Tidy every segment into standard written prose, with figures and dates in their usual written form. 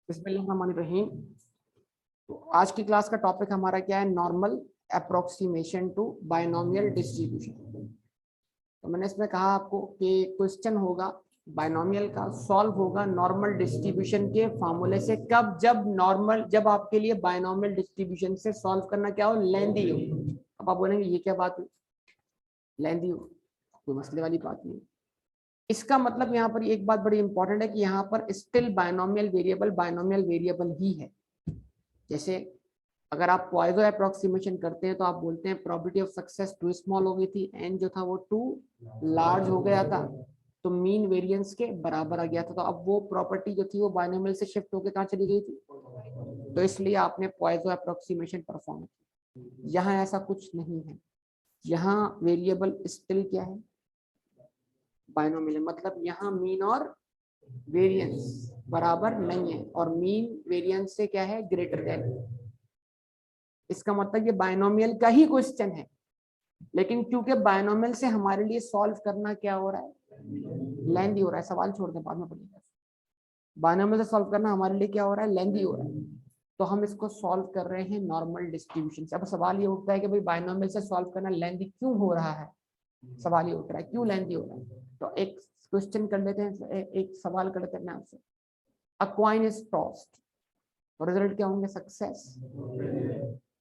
बिस्मिल्लाहिर्रहमानिर्रहीम। तो आज की क्लास का टॉपिक हमारा क्या है? Normal approximation to binomial distribution. तो मैंने इसमें कहा आपको कि क्वेश्चन होगा बायनोमियल का, सॉल्व होगा नॉर्मल डिस्ट्रीब्यूशन के फार्मूले से। कब? जब आपके लिए बायनोमियल डिस्ट्रीब्यूशन से सॉल्व करना क्या हो? लेंदी हो। अब आप बोलेंगे ये क्या बात हुई, लेंदी हो? कोई मसले वाली बात नहीं। इसका मतलब यहाँ पर एक बात बड़ी इंपॉर्टेंट है कि यहाँ पर स्टिल बायनोमियल वेरिएबल ही है। जैसे अगर आप पॉइजो अप्रोक्सीमेशन करते हैं तो आप बोलते हैं probability of success too small हो गई थी, एन जो था वो टू लार्ज हो गया था, तो मीन वेरिएंस के बराबर आ गया था। तो अब वो प्रॉपर्टी जो थी वो बायनोमियल से शिफ्ट होकर कहाँ चली गई थी? तो इसलिए आपने पॉइजो अप्रोक्सीमेशन परफॉर्म किया। यहाँ ऐसा कुछ नहीं है। यहाँ वेरिएबल स्टिल क्या है? बायनोमियल। मतलब यहाँ मीन और वेरिएंस बराबर नहीं है, और मीन वेरिएंस से क्या है? Greater than. इसका मतलब ये बायनोमियल का ही क्वेश्चन है, लेकिन क्योंकि बायनोमियल से हमारे लिए सॉल्व करना क्या हो रहा है? लेंदी हो रहा है। सवाल छोड़ दें, बाद में पढ़ेंगे। बायनोमियल से सॉल्व करना हमारे लिए क्या हो रहा है? लेंदी हो रहा है। तो हम इसको सॉल्व कर रहे हैं नॉर्मल डिस्ट्रीब्यूशन से। अब सवाल ये उठता है कि भाई बायनोमियल से सॉल्व करना लेंदी क्यों हो रहा है? सवाल ये उठ रहा है क्यों लेंदी हो रहा है। तो एक क्वेश्चन कर लेते हैं, एक सवाल कर लेते हैं आपसे। अ कॉइन इज टॉस्ड, रिजल्ट क्या होंगे? सक्सेस।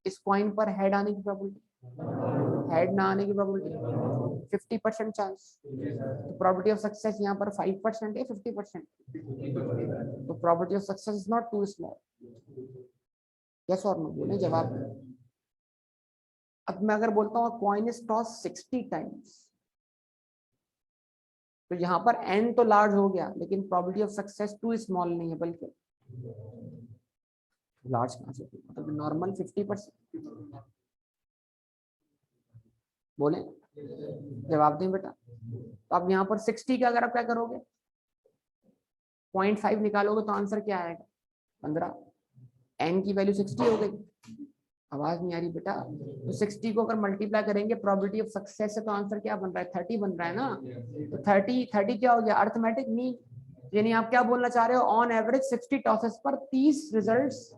इस कॉइन पर हेड आने की प्रोबेबिलिटी, हेड ना आने की प्रोबेबिलिटी 50% चांस। तो प्रोबेबिलिटी ऑफ सक्सेस यहाँ पर 5% है 50%? तो probability of success is not too small. Yes और नो बोले जवाब। अब मैं अगर बोलता हूँ कॉइन इज टॉस 60 टाइम्स, तो यहाँ पर एन तो लार्ज हो गया, लेकिन probability of success too small नहीं है बल्कि लार्ज कहाँ से? मतलब नॉर्मल 50%। बोले जवाब दें बेटा। तो अब यहाँ पर 60 का अगर आप क्या करोगे? 0.5 निकालोगे तो आंसर क्या आएगा? 15। एन की वैल्यू 60 हो गई। आवाज नहीं आ रही बेटा। तो 60 को अगर मल्टीप्लाई करेंगे प्रोबेबिलिटी ऑफ सक्सेस से, तो आंसर क्या बन रहा है? 30 बन रहा है ना। तो 30 क्या हो गया? Arithmetic mean. यानी आप क्या बोलना चाह रहे हो? ऑन एवरेज 60 टॉसेस पर 30 रिजल्ट्स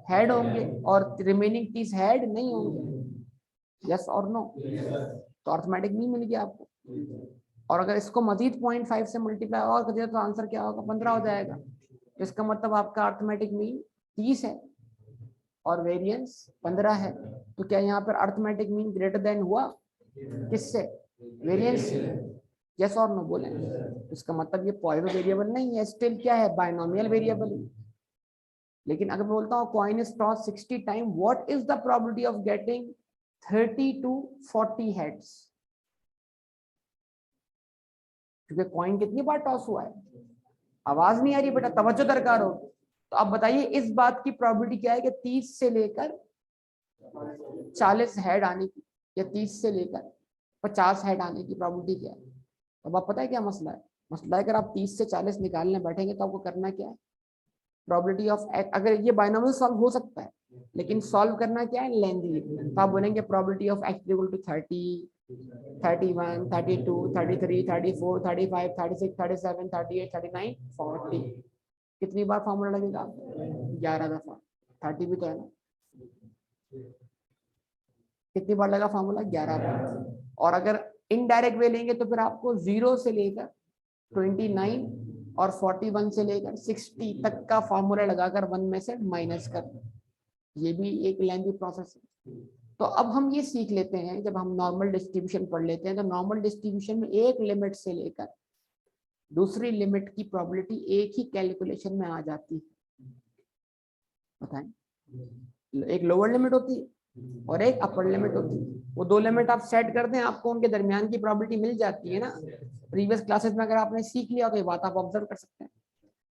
हेड होंगे और रिमेनिंग 30 हेड नहीं होंगे। यस और नो? तो अर्थमेटिक मीन मिल गया आपको। और अगर इसको मजीद 0.5 से मल्टीप्लाई और कर दिया तो आंसर क्या होगा? 15 हो जाएगा। तो इसका मतलब आपका अर्थमेटिक मीन 30 है और वेरिएंस 15 है। तो क्या यहाँ पर अर्थमेटिक मीन ग्रेटर देन हुआ? किससे? वेरिएंस। यस और नो बोले। इसका मतलब ये पॉइजन वेरिएबल नहीं है, स्टिल क्या है? Binomial variable. लेकिन अगर बोलता हूँ coin is toss 60 time, what is the probability of getting 30 to 40 heads? क्योंकि कॉइन कितनी बार टॉस हुआ है? आवाज नहीं आ रही बेटा, तवज्जो दरकार हो। तो आप बताइए इस बात की प्रोबेबिलिटी क्या है कि 30 से लेकर 40 हेड आने की, या 30 से लेकर 50 हेड आने की प्रोबेबिलिटी क्या है? अब आप पता है क्या मसला है? मसला है अगर आप 30 से 40 निकालने बैठेंगे तो आपको करना क्या है? प्रोबेबिलिटी ऑफ, अगर ये बायनोमियल सॉल्व हो सकता है, लेकिन सॉल्व करना क्या है? लेंदी। तो आप बोलेंगे probability of x equal to 30, 31, 32, 33, 34, 35, 36, 37, 38, 39, 40। कितनी बार फॉर्मूला लगेगा? 11 दफा। 30 भी तो है ना। कितनी बार लगा फॉर्मूला? 11 बार। और अगर इनडायरेक्ट वे लेंगे तो फिर आपको 0 से लेकर 29 और 41 से लेकर 60 तक का फॉर्मूला लगाकर 1 में से माइनस कर। ये भी एक लेंथी प्रोसेस है। तो अब हम ये सीख लेते हैं, जब हम नॉर्मल डिस्ट्रीब्यूशन पढ़ लेते हैं तो नॉर्मल डिस्ट्रीब्यूशन में एक लिमिट से लेकर दूसरी लिमिट की प्रोबेबिलिटी एक ही कैलकुलेशन में आ जाती है। बताएं? एक लोअर लिमिट होती है और एक अपर लिमिट होती है। वो दो लिमिट आप सेट कर दें, आपको उनके दरमियान की प्रोबेबिलिटी मिल जाती है ना। प्रीवियस क्लासेस में अगर आपने सीख लिया तो ये बात आप ऑब्जर्व कर सकते हैं।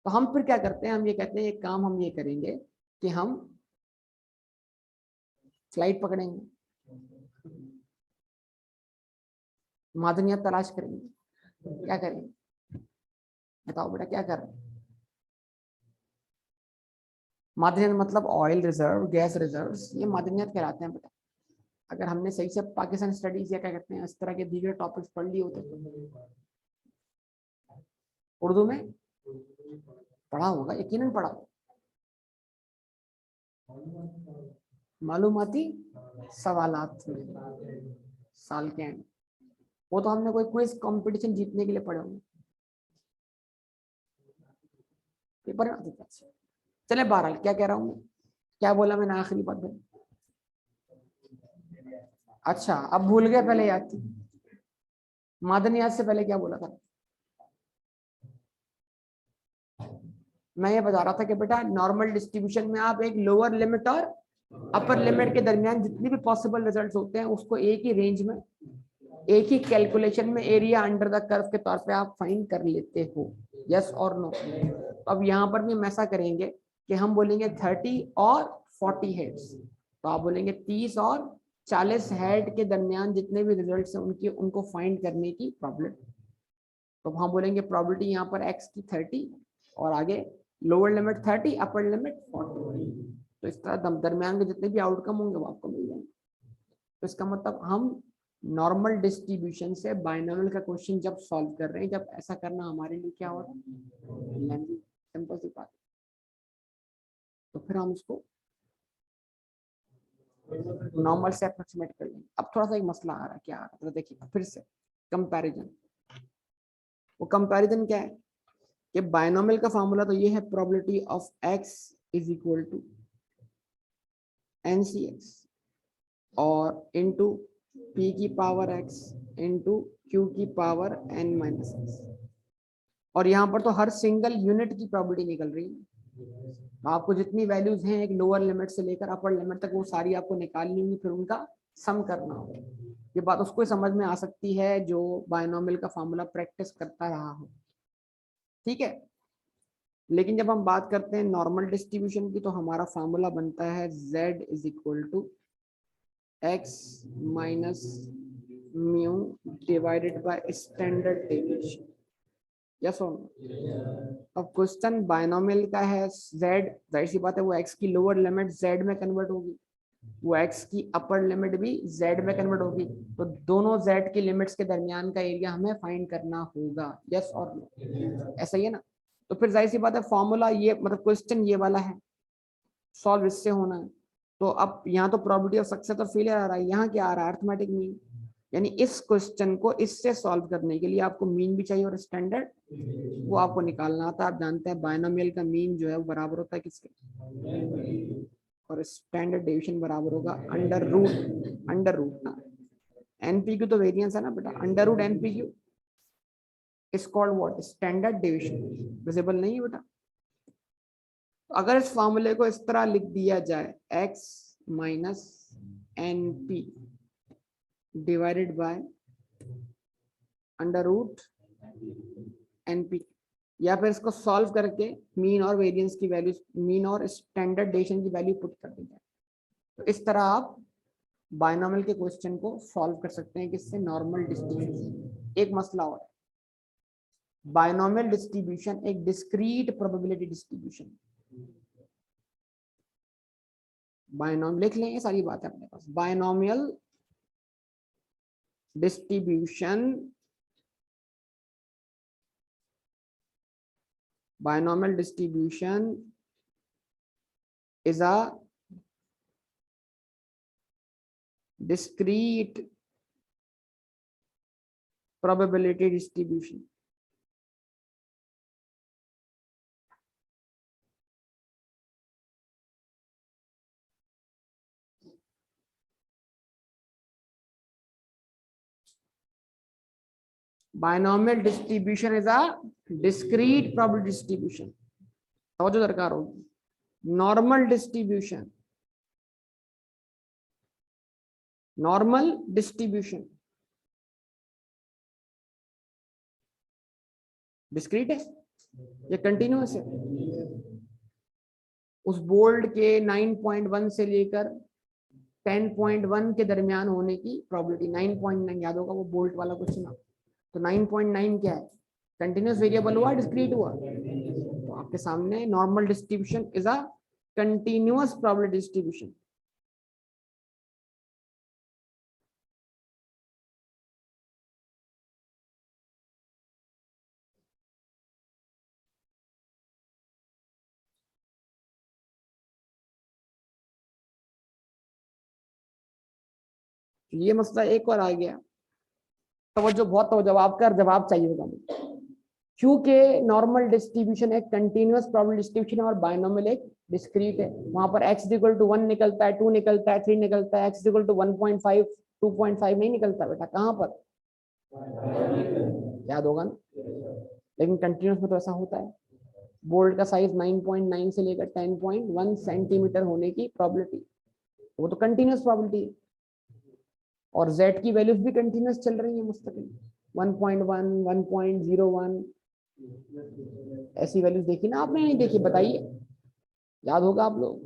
तो हम फिर क्या करते हैं? हम ये कहते हैं एक काम हम ये करेंगे कि हम फ्लाइट पकड़ेंगे, मादनियत तलाश करेंगे। क्या करेंगे? बताओ बेटा क्या कर रहे हैं? मादनियत मतलब ऑयल रिजर्व, गैस रिजर्व, ये मादनियत कहलाते हैं बेटा। अगर हमने सही से पाकिस्तान स्टडीज या क्या कहते हैं इस तरह के दीगर टॉपिक्स पढ़ लिए होते तो। उर्दू में पढ़ा होगा, यकीनन पढ़ा होगा। मालूमाती सवालात में साल के एंड, वो तो हमने कोई क्विज कंपटीशन जीतने के लिए पढ़े होंगे पेपर में आते थे। चले बहरहाल, क्या कह रहा हूँ मैं, क्या बोला मैंने आखिरी बात में? अच्छा अब भूल गए, पहले याद थी। मादनियात से पहले क्या बोला था? मैं ये बता रहा था कि बेटा नॉर्मल डिस्ट्रीब्यूशन में आप एक लोअर लिमिट और अपर लिमिट के दरमियान जितनी भी पॉसिबल रिजल्ट्स होते हैं उसको एक ही रेंज में, एक ही कैलकुलेशन में एरिया अंडर द कर्व के तौर पे आप फाइंड कर लेते हो। यस और नो? अब यहाँ पर भी हम ऐसा करेंगे कि हम बोलेंगे 30 और 40 हेड्स, तो आप बोलेंगे 30 और 40 हेड के दरमियान जितने भी रिजल्ट्स हैं उनकी उनको फाइंड करने की प्रॉबिलिटी। तो हम बोलेंगे प्रॉबिलिटी यहाँ पर x की 30 और आगे लोअर लिमिट 30 अपर लिमिट 40। तो इस तरह दरमियान के जितने भी आउटकम होंगे वो आपको मिल जाएंगे। तो इसका मतलब हम नॉर्मल डिस्ट्रीब्यूशन से बाइनोमियल का क्वेश्चन जब सॉल्व कर रहे हैं, जब ऐसा करना हमारे लिए क्या हो रहा है, सिंपल सी बात। तो फिर हम उसको नॉर्मल से अप्रोक्सीमेट कर लेंगे। अब थोड़ा सा एक मसला आ रहा है, क्या आ रहा है तो देखिए फिर से कंपैरिजन। वो कंपैरिजन क्या है कि बाइनोमियल का फार्मूला तो ये है, probability of x is equal to NCX और इनटू p की पावर x इनटू q की पावर n माइनस x। और यहाँ पर तो हर सिंगल यूनिट की प्रोबेबिलिटी निकल रही है। आपको जितनी वैल्यूज हैं एक लोअर लिमिट से लेकर अपर लिमिट तक वो सारी आपको निकालनी होगी, फिर उनका सम करना होगा। ये बात उसको समझ में आ सकती है जो बाइनोमियल का फार्मूला प्रैक्टिस करता रहा हो, ठीक है। लेकिन जब हम बात करते हैं नॉर्मल डिस्ट्रीब्यूशन की तो हमारा फार्मूला बनता है z is equal to x minus mu divided by standard deviation. Yes और नो? अब क्वेश्चन बाइनोमियल का है, z जाहिर सी बात है वो x की लोअर लिमिट z में कन्वर्ट होगी, वो x की अपर लिमिट भी z में कन्वर्ट होगी। तो दोनों z की लिमिट्स के दरमियान का एरिया हमें फाइंड करना होगा। यस और नो? ऐसा ही है ना? तो फिर जाहिर सी बात है फॉर्मूला ये मतलब क्वेश्चन ये वाला है, सॉल्व इससे होना है। तो अब यहाँ तो प्रोबेबिलिटी ऑफ सक्सेस और फेलियर आ रहा है, यहाँ क्या आ रहा है, अरिथमेटिक मीन। यानी इस क्वेश्चन को इससे सॉल्व करने के लिए आपको मीन भी चाहिए और स्टैंडर्ड वो आपको निकालना आता है। आप जानते हैं बाइनोमियल का मीन जो है वो बराबर होता है किसके, और स्टैंडर्ड डेविएशन बराबर होगा अंडर रूट ना, एनपीक्यू तो वेरिएंस है ना बेटा, under root NPQ is called what, standard deviation. Visible नहीं है बेटा? अगर इस फॉर्मूले को इस तरह लिख दिया जाए, x minus n p divided by under root n p, या फिर इसको सॉल्व करके मीन और वेरिएंस की वैल्यू, मीन और स्टैंडर्ड डेविएशन की वैल्यू पुट कर दी जाए, तो इस तरह आप बाइनोमियल के क्वेश्चन को सॉल्व कर सकते हैं किससे, नॉर्मल डिस्ट्रीब्यूशन। एक मसला और, बाइनोमियल डिस्ट्रीब्यूशन एक डिस्क्रीट प्रोबेबिलिटी डिस्ट्रीब्यूशन। बाइनोमियल लिख लें, ये सारी बात है अपने पास। Binomial distribution, binomial distribution is a discrete probability distribution. Binomial distribution is a discrete probability distribution. समझो दरकार होगी। Normal distribution, normal distribution discrete है या कंटिन्यूअस है? उस बोल्ड के 9.1 से लेकर 10.1 के दरमियान होने की प्रोबेबिलिटी 9.9, याद होगा वो बोल्ट वाला क्वेश्चन। तो 9.9 क्या है, कंटिन्यूअस वेरिएबल हुआ डिस्क्रीट हुआ? तो आपके सामने normal distribution is a continuous probability distribution. ये मसला एक और आ गया। तवज्जो बहुत तवज्जो, जवाब चाहिए होगा मुझे। क्योंकि नॉर्मल डिस्ट्रीब्यूशन एक कंटिन्यूअस प्रोबेबिलिटी डिस्ट्रीब्यूशन है और बायनॉमियल एक डिस्क्रीट है। वहां पर x इक्वल टू 1 निकलता है, 2 निकलता है, 3 निकलता है, x इक्वल टू 1.5 2.5 नहीं निकलता बेटा। कहाँ पर याद होगा ना, लेकिन कंटिन्यूअस में तो ऐसा होता है। बोल्ट का साइज 9.9 से लेकर 10.1 सेंटीमीटर होने की प्रोबेबिलिटी, वो तो कंटिन्यूअस प्रोबेबिलिटी है। और z की वैल्यूज भी कंटिन्यूअस चल रही है मुस्तकिल, 1.1 1.01 ऐसी वैल्यूज देखी ना आपने, नहीं देखी बताइए, याद होगा आप लोग।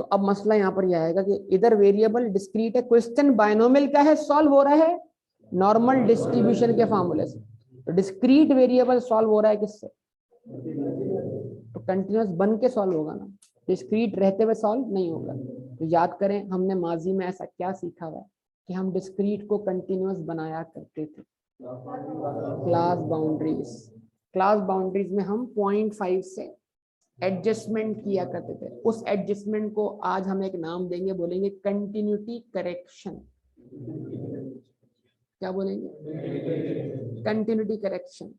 तो अब मसला यहाँ पर यह आएगा कि इधर वेरिएबल डिस्क्रीट है, क्वेश्चन बायनोमियल का है, सॉल्व हो रहा है नॉर्मल डिस्ट्रीब्यूशन के फॉर्मूले से। तो डिस्क्रीट वेरिएबल सॉल्व हो रहा है किससे, तो कंटिन्यूअस बन के सॉल्व होगा ना, डिस्क्रीट रहते हुए सॉल्व नहीं होगा। तो याद करें हमने माजी में ऐसा क्या सीखा हुआ है कि हम डिस्क्रीट को कंटिन्यूअस बनाया करते थे। क्लास बाउंड्रीज में हम 0.5 से एडजस्टमेंट किया करते थे। उस एडजस्टमेंट को आज हम एक नाम देंगे, बोलेंगे कंटिन्यूटी करेक्शन। क्या बोलेंगे, कंटिन्यूटी करेक्शन।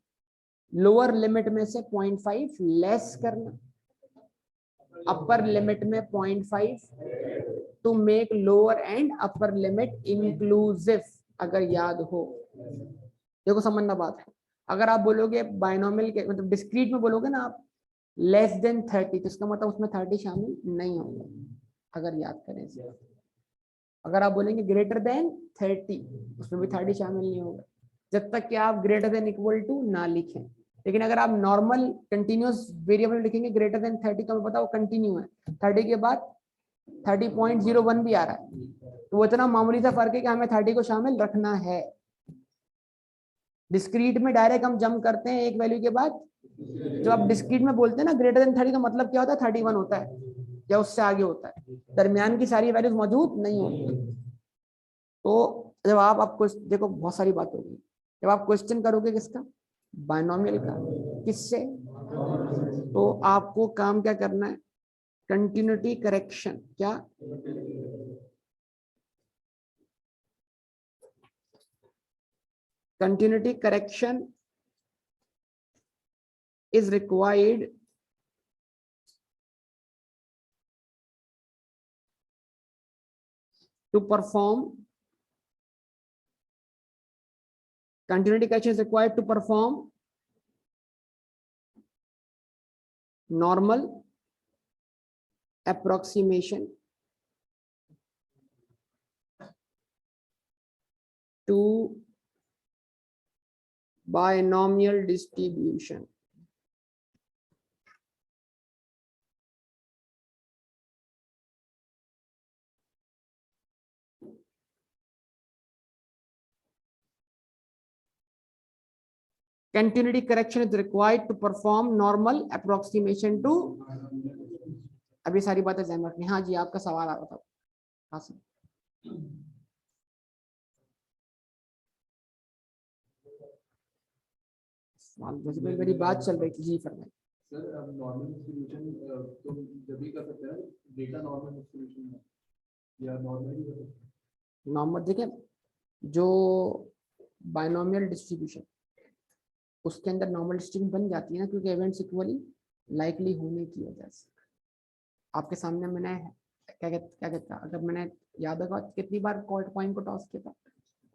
लोअर लिमिट में से 0.5 लेस करना, अपर लिमिट में 0.5 to make lower and upper limit inclusive, अगर याद हो। देखो समझना बात है, अगर आप बोलोगे बायनोमियल के मतलब डिस्क्रीट में बोलोगे ना आप लेस देन 30, तो इसका मतलब उसमें 30 शामिल नहीं होगा, अगर याद करें इसे। अगर आप बोलेंगे ग्रेटर देन 30, उसमें भी 30 शामिल नहीं होगा, जब तक कि आप ग्रेटर देन इक्वल टू ना लिखें। लेकिन अगर आप नॉर्मल कंटिन्यूअस वेरिएबल लिखेंगे ग्रेटर देन 30, तो हमें पता वो कंटिन्यू है, 30 के बाद 30.01 भी आ रहा है, तो वो इतना मामूली सा फर्क है कि हमें 30 को शामिल रखना है। डिस्क्रीट में डायरेक्ट हम जंप करते हैं एक वैल्यू के बाद। जब आप डिस्क्रीट में बोलते हैं ना ग्रेटर देन 30, का मतलब क्या होता है, 31 होता है या उससे आगे होता है, दरमियान की सारी वैल्यूज मौजूद नहीं होती। तो जब आप देखो बहुत सारी बात होगी, जब आप क्वेश्चन करोगे किसका, बायनोमियल का, किससे, तो आपको काम क्या करना है, कंटिन्यूटी करेक्शन। क्या, continuity correction is required to perform normal approximation to binomial distribution. Continuity correction is required to perform normal approximation to, अभी सारी बातें ध्यान रखनी। हाँ जी, आपका सवाल आ रहा था। हाँ सर, मेरी बात चल रही थी जी, फरमाइए। सर अब नॉर्मल डिस्ट्रीब्यूशन तो जब भी कर सकते हैं, डेटा नॉर्मल डिस्ट्रीब्यूशन है या नॉर्मली कर सकते हैं। नॉर्मल देखिए, जो बायनोमियल डिस्ट्रीब्यूशन उसके अंदर नॉर्मल डिस्ट्रीब्यूशन बन जाती है ना, क्योंकि इवेंट्स इक्वली लाइकली होने की वजह से। आपके सामने मैंने क्या कहता, अगर मैंने याद होगा कितनी बार पॉइंट को टॉस किया था,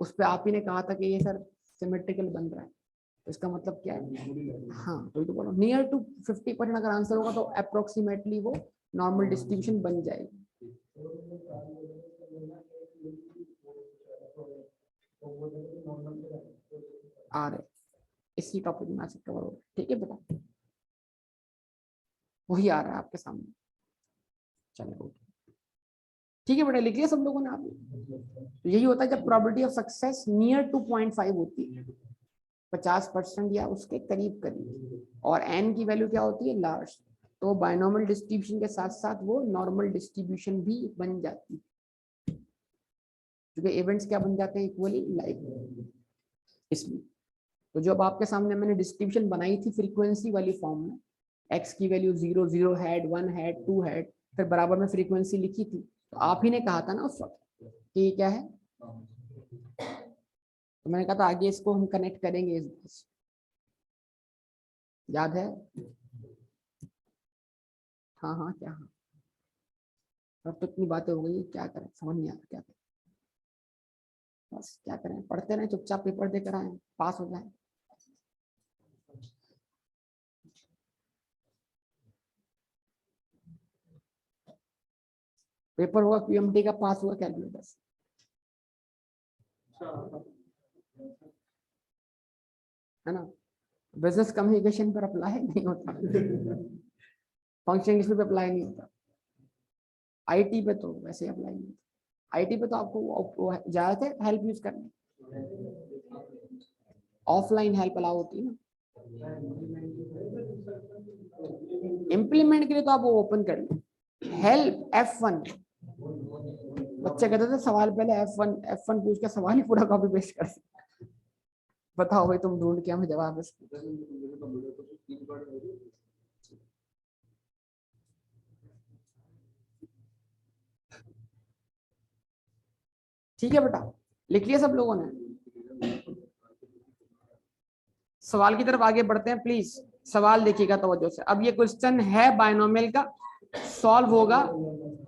उस पर आप ही ने कहा था कि ये सर सिमेट्रिकल बन रहा है, तो इसका मतलब क्या है। हाँ तो बोलो नियर टू 50% अगर आंसर होगा तो अप्रोक्सीमेटली वो नॉर्मल डिस्ट्रीब्यूशन बन जाएगी। आ रहे इसी टॉपिक में आज कवर हो, ठीक है बेटा, वही आ रहा है आपके सामने। चलो ठीक है बेटा, लिख लिया सब लोगों ने आपने। तो यही होता है जब probability of success near to 0.5 होती है, 50% या उसके करीब करीब, और n की वैल्यू क्या होती है, लार्ज, तो बायनोमियल डिस्ट्रीब्यूशन के साथ साथ वो नॉर्मल डिस्ट्रीब्यूशन भी बन जाती है, क्योंकि इवेंट्स क्या बन जाते हैं, इक्वली लाइक, इसलिए। तो जब आपके सामने मैंने डिस्ट्रीब्यूशन बनाई थी फ्रीक्वेंसी वाली फॉर्म में, x की वैल्यू 0 0 हैड 1 हैड 2 हैड, फिर बराबर में फ्रीक्वेंसी लिखी थी, तो आप ही ने कहा था ना उस वक्त कि ये क्या है, तो मैंने कहा था आगे इसको हम कनेक्ट करेंगे इस, याद है? हाँ हाँ क्या, हाँ अब तो इतनी बातें हो गई, क्या करें समझ नहीं आ रहा क्या करें, बस क्या करें, पढ़ते रहें चुपचाप, पेपर देकर आए, पास हो जाए। पेपर हुआ क्यूएमटी का, पास हुआ कैलकुलेटर्स, है ना? बिजनेस कम्युनिकेशन पर अप्लाई नहीं होता, फंक्शन इंग्लिश पे अप्लाई नहीं होता, आईटी पे तो वैसे अप्लाई नहीं होता। आईटी पे तो आपको ज्यादातर हेल्प यूज करनी, ऑफलाइन हेल्प अलाउ होती है ना, इम्प्लीमेंट के लिए तो आप वो ओपन कर लो, हेल्प F1, बच्चे कहते थे सवाल पहले F1 पूछ के सवाल ही पूरा कॉपी पेस्ट कर, बताओ भाई तुम ढूंढ के हमें जवाब इसका। ठीक है बेटा, लिख लिया सब लोगों ने? सवाल की तरफ आगे बढ़ते हैं प्लीज, सवाल देखिएगा तवज्जो से। अब ये क्वेश्चन है बायनोमियल का, सॉल्व होगा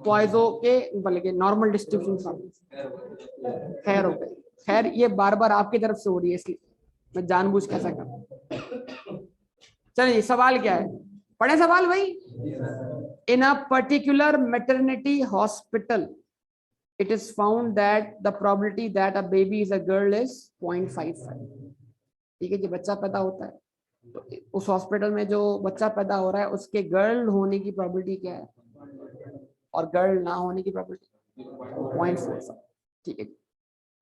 पॉइजो के बल्कि नॉर्मल डिस्ट्रीब्यूशन। खैर हो गई, खैर ये बार बार आपकी तरफ से हो रही है इसलिए मैं जानबूझ के ऐसा कर। चलिए सवाल क्या है, पढ़े सवाल भाई। In a particular maternity hospital it is found that the probability that a baby is a girl is 0.55। ठीक है, जो बच्चा पैदा होता है तो उस हॉस्पिटल में जो बच्चा पैदा हो रहा है उसके गर्ल होने की प्रोबेबिलिटी क्या है, और गर्ल ना होने की प्रोबेबिलिटी 0.45। ठीक है,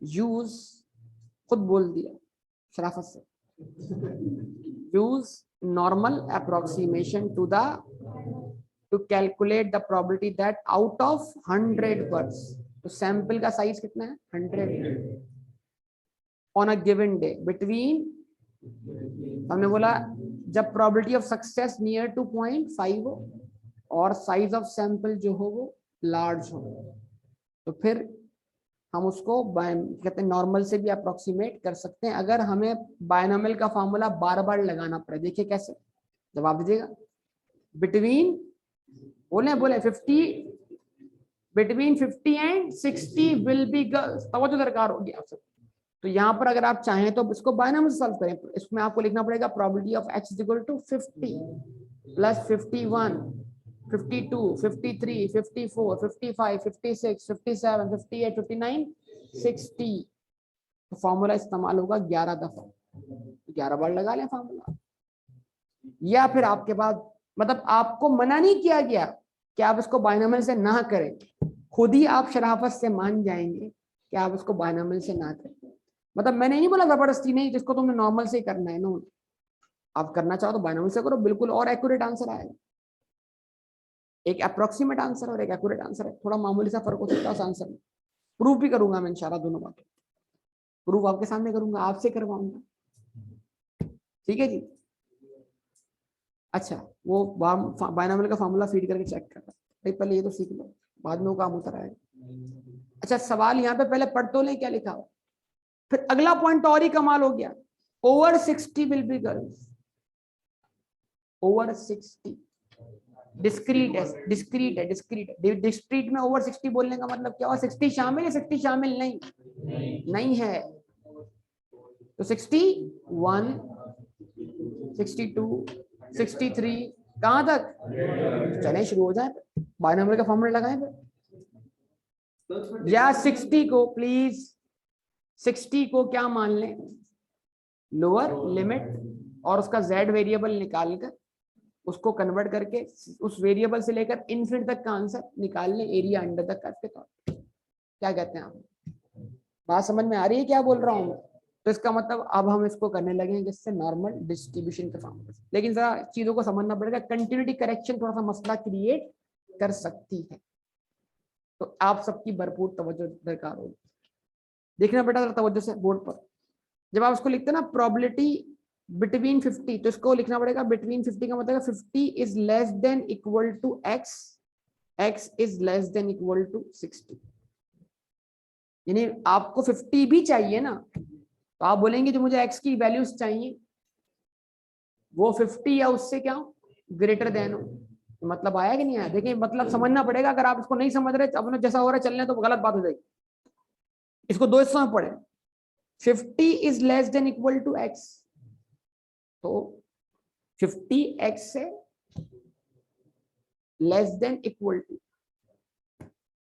यूज खुद बोल दिया शराफत से, use normal approximation to calculate the probability that out of 100 birds, तो सैंपल का साइज कितना है 100, on a given day between, हमने बोला जब probability of success near to 0.5 हो और साइज ऑफ सैंपल जो हो वो लार्ज हो, तो फिर हम उसको कहते हैं नॉर्मल से भी अप्रोक्सीमेट कर सकते हैं अगर हमें बायनोमियल का फॉर्मूला बार बार लगाना पड़े। देखिए कैसे, जवाब दीजिएगा। बिटवीन बोले 50, between 50 and 60 will be girls, तवज्जो दरकार होगी आपसे। तो यहाँ पर अगर आप चाहें तो इसको बायनोमियल से सॉल्व करें, इसमें आपको लिखना पड़ेगा probability of x is equal to 50 plus 51 52 53 54 55 56 57 58 59 60, तो फॉर्मूला इस्तेमाल होगा 11 दफा, 11 बार लगा लें फॉर्मूला। या फिर आपके पास मतलब आपको मना नहीं किया गया कि आप इसको बायनोमियल से ना करें, खुद ही आप शराफत से मान जाएंगे कि आप इसको बायनोमियल से ना करें। मतलब मैंने नहीं बोला जबरदस्ती नहीं, जिसको तुमने नॉर्मल से ही करना है, नो, आप करना चाहो तो बायनोमियल से करो, बिल्कुल और एक्यूरेट आंसर आएगा। एक अप्रोक्सीमेट आंसर और एक एक्यूरेट आंसर है, थोड़ा मामूली सा फर्क हो सकता है उस आंसर में। प्रूफ भी करूंगा मैं इंशाल्लाह, दोनों बातें प्रूफ आपके सामने करूंगा, आपसे करवाऊंगा। ठीक है जी। अच्छा, वो बायनोमियल का फॉर्मूला फीड करके चेक कर भाई, पहले ये तो सीख लो, बाद में वो काम होता रहेगा। अच्छा सवाल यहाँ पे पहले पढ़ तो लें क्या लिखा हो, फिर अगला पॉइंट और ही कमाल हो गया, over 60 will be girls, over 60 discrete है, डिस्क्रीट है, डिस्क्रीट में ओवर 60 बोलने का मतलब क्या हुआ, 60 शामिल है, 60 शामिल नहीं है, तो 61 62 63 कहां तक चले, शुरू हो जाए, बायनोमियल का फॉर्मूला लगाएं फिर, या 60 को प्लीज 60 को क्या मान लें, लोअर लिमिट, और उसका z वेरिएबल निकालकर उसको कन्वर्ट करके उस वेरिएबल से लेकर इनफिनिट तक का आंसर निकाल लें एरिया अंडर द कर्व के तौर पे। क्या कहते हैं आप, बात समझ में आ रही है क्या बोल रहा हूँ? तो इसका मतलब अब हम इसको करने लगे जिससे नॉर्मल डिस्ट्रीब्यूशन के फॉर्मूले, लेकिन जरा चीजों को समझना पड़ेगा, कंटिन्यूटी करेक्शन थोड़ा सा मसला क्रिएट कर सकती है, तो आप सबकी भरपूर तवज्जो दरकार होगी। देखना बेटा जरा तवज्जो से बोर्ड पर, जब आप उसको लिखते हैं ना प्रोबेबिलिटी बिटवीन 50, तो इसको लिखना पड़ेगा बिटवीन 50 का मतलब 50 is less than equal to x, x is less than equal to 60। यानी आपको 50 भी चाहिए ना, तो आप बोलेंगे जो मुझे x की वैल्यूज चाहिए वो 50 या उससे क्या ग्रेटर देन हो। तो मतलब आया कि नहीं आया? देखिए मतलब समझना पड़ेगा, अगर आप इसको नहीं समझ रहे अपने जैसा हो रहा है चलने तो गलत बात हो जाएगी। इसको दो हिस्सों में पढ़े। 50 is less than equal to x, तो 50 x से लेस देन इक्वल टू,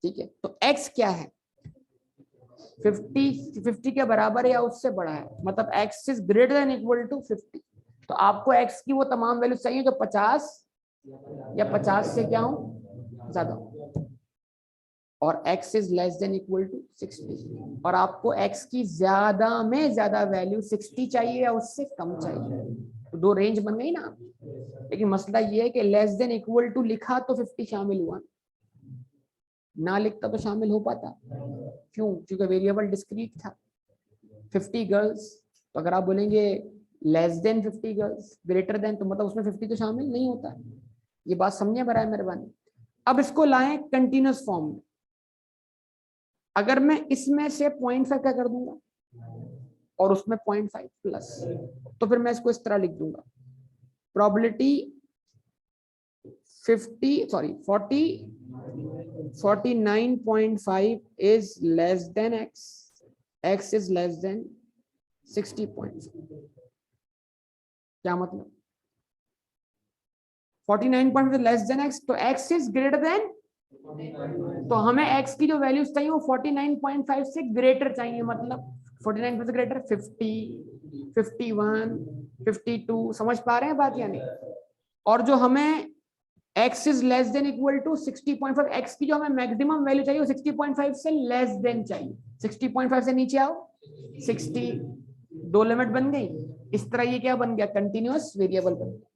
ठीक है। तो x क्या है? 50 के बराबर या उससे बड़ा है, मतलब x is greater than equal to 50। तो आपको x की वो तमाम वैल्यू चाहिए जो 50 या 50 से क्या हो ज्यादा, और x is less than equal to 60, और आपको x की ज्यादा में ज्यादा वैल्यू 60 चाहिए या उससे कम चाहिए। तो दो रेंज बन गई ना। लेकिन मसला ये है कि लेस देन इक्वल टू लिखा तो 50 शामिल हुआ, ना लिखता तो शामिल हो पाता। क्यों? क्योंकि वेरिएबल डिस्क्रीट था 50 गर्ल्स। तो अगर आप बोलेंगे less than 50 girls greater than, तो मतलब उसमें 50 तो शामिल नहीं होता। ये बात समझिए बराए मेहरबानी। अब इसको लाएं कंटिन्यूअस फॉर्म में। अगर मैं इसमें से 0.5 क्या कर दूंगा और उसमें 0.5 प्लस, तो फिर मैं इसको इस तरह लिख दूंगा, probability 49.5 is less than x is less than 60.5। क्या मतलब? 49.5 लेस देन x, तो x इज ग्रेटर देन, तो हमें x की जो वैल्यूज चाहिए वो 49.5 से ग्रेटर चाहिए, मतलब 49 से ग्रेटर 50, 51, 52। समझ पा रहे हैं बात या नहीं? और जो हमें x is less than equal to 60.5, x की जो हमें मैक्सिमम वैल्यू चाहिए वो 60.5 से लेस देन चाहिए। 60.5 से नीचे आओ 60, दो लिमिट बन गई। इस तरह ये क्या बन गया? कंटिन्यूअस वेरिएबल बन गया।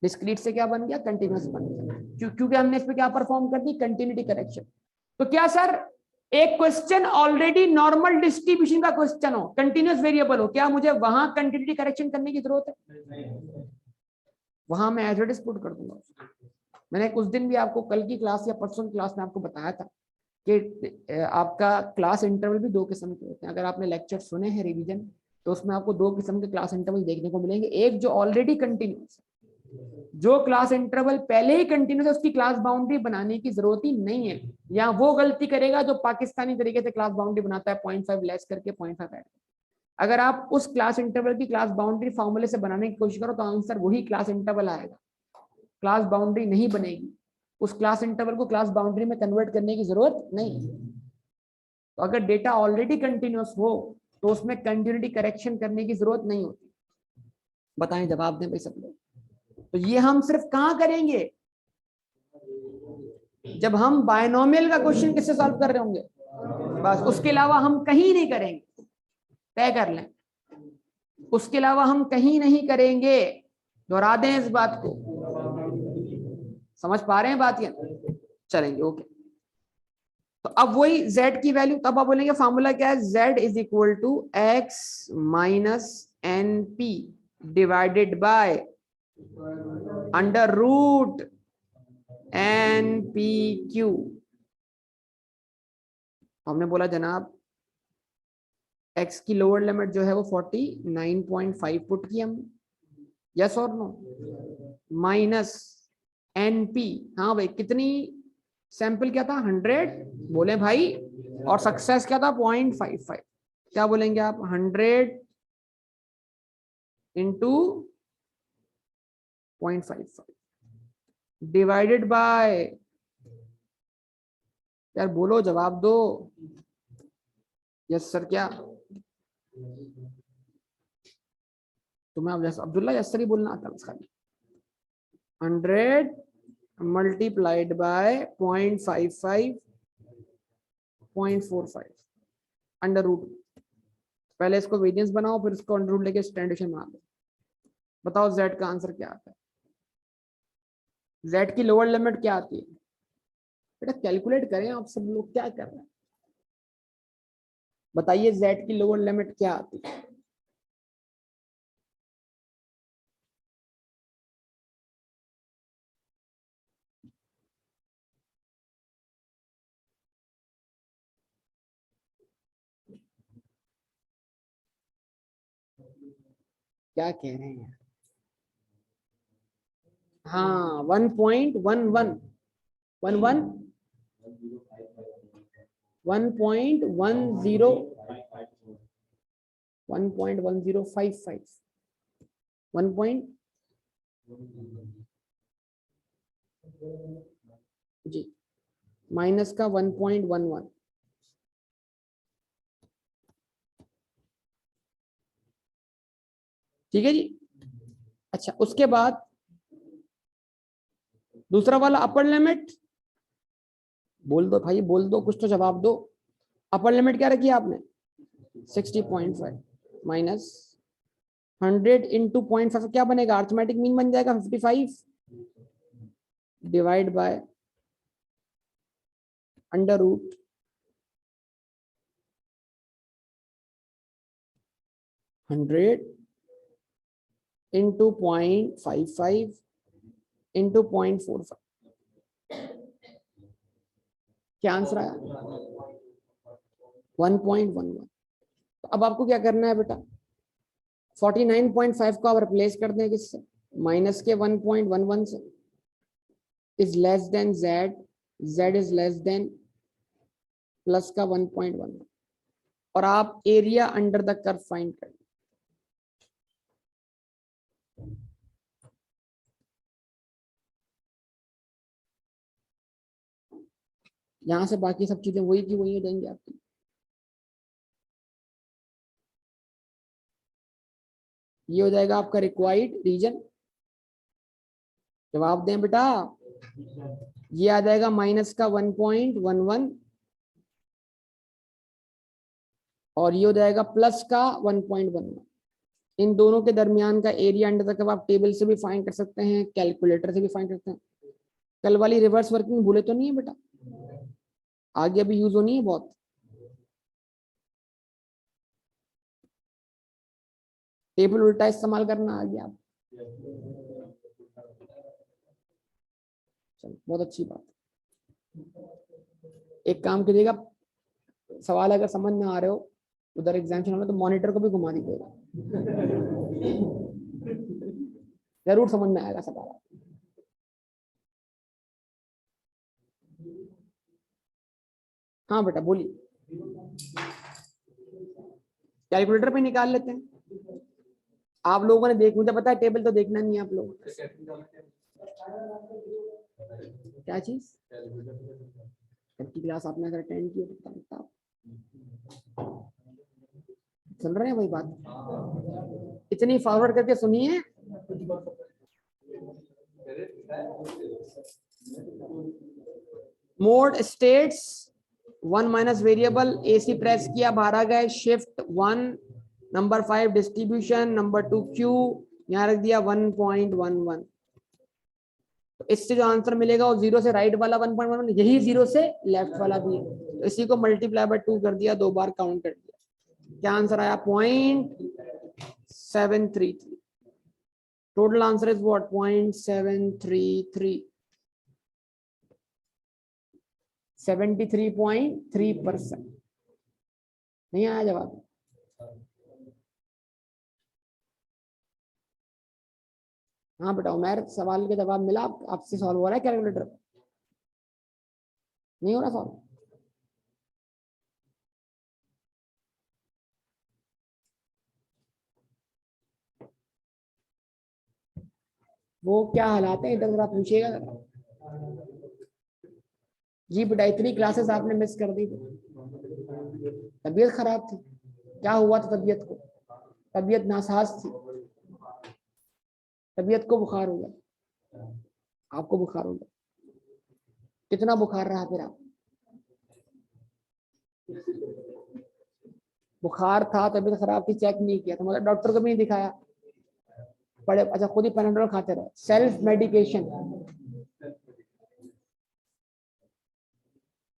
डिस्क्रीट से क्या बन गया? कंटिन्यूअस बन गया, क्योंकि हमने इस पे क्या परफॉर्म कर दी? Continuity correction. तो क्या सर एक क्वेश्चन ऑलरेडी नॉर्मल डिस्ट्रीब्यूशन का क्वेश्चन हो, कंटिन्यूअस वेरिएबल हो, क्या मुझे वहां कंटिन्यूटी करेक्शन करने की जरूरत है? वहां मैं एज इट इज पुट कर दूंगा। मैंने कुछ दिन भी आपको कल की क्लास या परसों की क्लास में आपको बताया था कि आपका क्लास इंटरवल भी दो किस्म के होते हैं। अगर आपने लेक्चर सुने हैं रिवीजन, तो उसमें आपको दो किस्म के क्लास इंटरवल देखने को मिलेंगे। एक जो ऑलरेडी कंटिन्यूस है, जो क्लास इंटरवल पहले ही कंटिन्यूस है उसकी क्लास बाउंड्री बनाने की जरूरत ही नहीं है। या वो गलती करेगा जो पाकिस्तानी तरीके से क्लास बाउंड्री बनाता है, 0.5 लेस करके 0.5 ऐड। अगर आप उस क्लास इंटरवल की क्लास बाउंड्री फॉर्मूले से बनाने की कोशिश करो तो आंसर वही क्लास इंटरवल आएगा, क्लास बाउंड्री नहीं बनेगी। उस क्लास इंटरवल को क्लास बाउंड्री में कन्वर्ट करने की जरूरत नहीं। तो अगर डेटा ऑलरेडी कंटिन्यूअस हो तो उसमें कंटिन्यूटी करेक्शन करने की जरूरत नहीं होती। बताएं, जवाब दें भाई सब लोग। तो ये हम सिर्फ कहां करेंगे? जब हम बायनोमियल का क्वेश्चन किससे सॉल्व कर रहे होंगे, बस। उसके अलावा हम कहीं नहीं करेंगे, तय कर लें। उसके अलावा हम कहीं नहीं करेंगे, दोहरा दें इस बात को। समझ पा रहे हैं बात? या चलेंगे ओके। तो अब वही z की वैल्यू, तब आप बोलेंगे फॉर्मूला क्या है? z is equal to x minus n p divided by under root n p q. हमने बोला जनाब x की लोअर लिमिट जो है वो 49.5 पुट की हमने, यस और नो, माइनस एन पी। हाँ भाई, कितनी सैंपल क्या था? 100 बोले भाई, और सक्सेस क्या था? 0.55। क्या बोलेंगे आप? 100 इंटू 0.55 डिवाइडेड बाय, यार बोलो, जवाब दो। Yes sir. क्या तुम्हें अब जैसा अब्दुल्ला यस सर ही बोलना आता है? 100 मल्टीप्लाइड बाय 0.55 0.45 अंडर रूट। पहले इसको वेरिएंस बनाओ, फिर इसको अंडर रूट लेके स्टैंडर्ड बना दो। बताओ z का आंसर क्या आता है? z की लोअर लिमिट क्या आती है? बेटा कैलकुलेट करें आप सब लोग, क्या कर रहे हैं बताइए, z की लोअर लिमिट क्या आती है? क्या कह रहे हैं? हाँ 1.11 11 1.10 1.1055 1. जी माइनस का 1.11। ठीक है जी। अच्छा उसके बाद दूसरा वाला अपर लिमिट, बोल दो भाई बोल दो, कुछ तो जवाब दो। अपर लिमिट क्या रखी है आपने? 60.5 माइनस 100 इंटू 0.5 क्या बनेगा? अर्थमेटिक मीन बन जाएगा 55 divide by under root 100 into 0.55 into 0.45। क्या आंसर आया? 1.11। तो अब आपको क्या करना है बेटा? 49.5 को आप रिप्लेस कर दें किससे? माइनस के 1.11 से। Is less then Z, Z is less then plus का 1.11 और आप area under the curve find करें। यहां से बाकी सब चीजें वही की वही हो जाएंगी आपकी। ये हो जाएगा आपका रिक्वायर्ड रीजन। जवाब दें बेटा। ये आ जाएगा माइनस का 1.11 और ये हो जाएगा प्लस का 1.11। इन दोनों के दरमियान का एरिया अंडर द कर्व आप टेबल से भी फाइंड कर सकते हैं, कैलकुलेटर से भी फाइंड कर सकते हैं। कल वाली रिवर्स वर्किंग भूले तो नहीं है बेटा? आगे अभी यूज होनी है बहुत। टेबल उल्टा इस्तेमाल करना आ गया आप। चलो बहुत अच्छी बात। एक काम कीजिएगा, सवाल अगर समझ में आ रहे हो उधर एग्जामिनेशन में तो मॉनिटर को भी घुमा दीजिएगा, जरूर समझ में आएगा सवाल। हाँ बेटा बोलिए। कैलकुलेटर पे निकाल लेते हैं। आप लोगों ने देख, मुझे पता है टेबल तो देखना नहीं है आप लोगों को। क्या चीज? की क्लास आपने अगर अटेंड की तो सुन रहे हैं वही बात, इतनी फॉरवर्ड करके सुनिए। Mode states 1 minus variable, AC press किया बाहर आ गए, shift 1, number 5 distribution, number 2 Q, यहाँ रख दिया 1.11। तो इससे जो आंसर मिलेगा वो 0 से राइट वाला 1.11, यही 0 से लेफ्ट वाला भी है, तो इसी को मल्टीप्लाई बाय 2 कर दिया, 2 बार काउंट कर दिया। क्या आंसर आया? 0.733। Total answer is what? 0.733, 73.3%। नहीं आया जवाब? हाँ बेटा उमैर, सवाल का जवाब मिला? आपसे सॉल्व हो रहा है कैलकुलेटर? नहीं हो रहा सॉल्व? वो क्या हालात है इधर जरा पूछिएगा जरा। जी बेटा इतनी क्लासेस आपने मिस कर दी थी, तबीयत खराब थी। क्या हुआ था तबीयत को? तबीयत नासाज थी, तबीयत को बुखार हो गया, आपको बुखार हो गया। कितना बुखार रहा फिर आप? बुखार था, तबीयत खराब थी, चेक नहीं किया तो मतलब डॉक्टर को भी नहीं दिखाया, पड़े अच्छा खुद ही पैनाडोल खाते रहे, सेल्फ मेडिकेशन,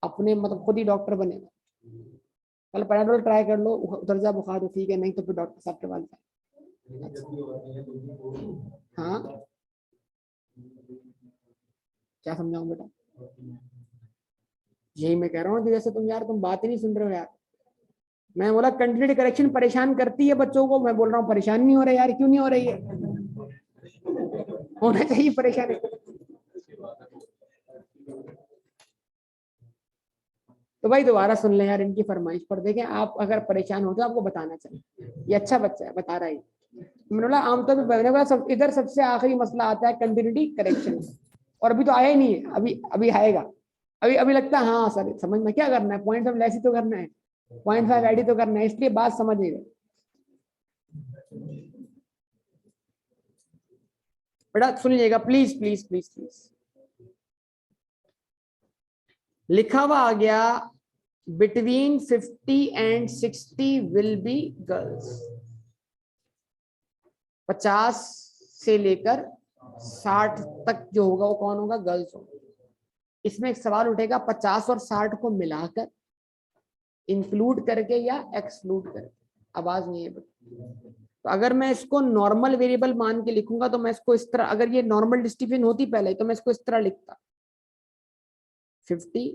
अपने मतलब खुद ही डॉक्टर बने। कल पैनाडोल ट्राई कर लो, उतर जा बुखार तो ठीक है, नहीं तो फिर डॉक्टर साहब के पास जाए। हाँ क्या समझाऊं बेटा? यही मैं कह रहा हूँ कि जैसे तुम यार तुम बात ही नहीं सुन रहे हो यार। मैं बोला कंटिन्यूटी करेक्शन परेशान करती है बच्चों को, मैं बोल रहा हूँ परेशान नहीं हो रहे यार, क्यों नहीं हो रही है? होना चाहिए परेशान। तो भाई दोबारा सुन ले यार इनकी फरमाइश पर, देखें आप अगर परेशान हो तो आपको बताना चाहिए, ये अच्छा बच्चा है बता रहा है। मैंने बोला आमतौर पर मैंने बोला सब इधर सबसे आखिरी मसला आता है कंटिन्यूटी करेक्शन, और अभी तो आया ही नहीं है, अभी अभी आएगा। अभी अभी लगता है हाँ सर समझ में क्या करना है, पॉइंट ऑफ लेस ही तो करना है, 0.5 आईडी तो करना है, इसलिए बात समझ नहीं गए। बेटा सुन लीजिएगा प्लीज प्लीज प्लीज प्लीज। लिखा हुआ आ गया between 50 and 60 will be girls. 50 से लेकर 60 तक जो होगा वो कौन होगा? गर्ल्स होगा। इसमें एक सवाल उठेगा 50 और 60 को मिलाकर, इंक्लूड करके या एक्सक्लूड करके? आवाज नहीं है। तो अगर मैं इसको नॉर्मल वेरिएबल मान के लिखूंगा तो मैं इसको इस तरह, अगर ये नॉर्मल डिस्ट्रीब्यूशन होती पहले तो मैं इसको इस तरह लिखता, 50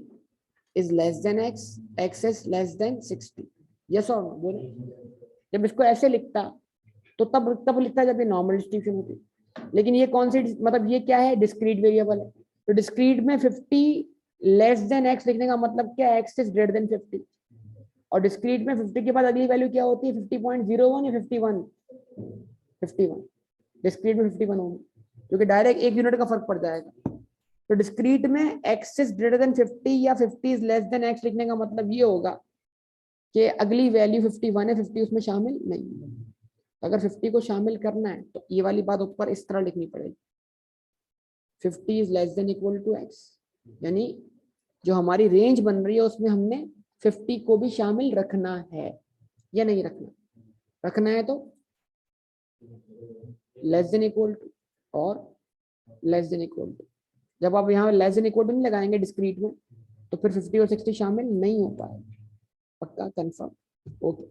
is less than x, x is less than 60, yes or no बोलो। जब इसको ऐसे लिखता तो तब लिखता जब ये नॉर्मल डिस्ट्रीब्यूशन होती, लेकिन ये कौन सी मतलब ये क्या है? डिस्क्रीट वेरिएबल है। तो डिस्क्रीट में 50 लेस देन x लिखने का मतलब क्या है? x is greater then 50। और डिस्क्रीट में 50 के बाद अगली वैल्यू क्या होती है? 50.01 या 51? 51। डिस्क्रीट में 51 होगी, क्योंकि डायरेक्ट 1 यूनिट का फर्क पड़ जाएगा। तो डिस्क्रीट में x इज ग्रेटर देन 50 या 50 इज लेस देन x लिखने का मतलब ये होगा कि अगली वैल्यू 51 है, 50 उसमें शामिल नहीं है। अगर 50 को शामिल करना है तो ये वाली बात ऊपर इस तरह लिखनी पड़ेगी, 50 is less than equal to x, यानी जो हमारी रेंज बन रही है उसमें हमने 50 को भी शामिल रखना है या नहीं रखना? रखना है तो लेस देन इक्वल टू और लेस देन इक्वल टू। जब आप यहाँ लेस देन इक्वल टू नहीं लगाएंगे डिस्क्रीट में तो फिर 50 और 60 शामिल नहीं हो पाए। पक्का कंफर्म? ओके।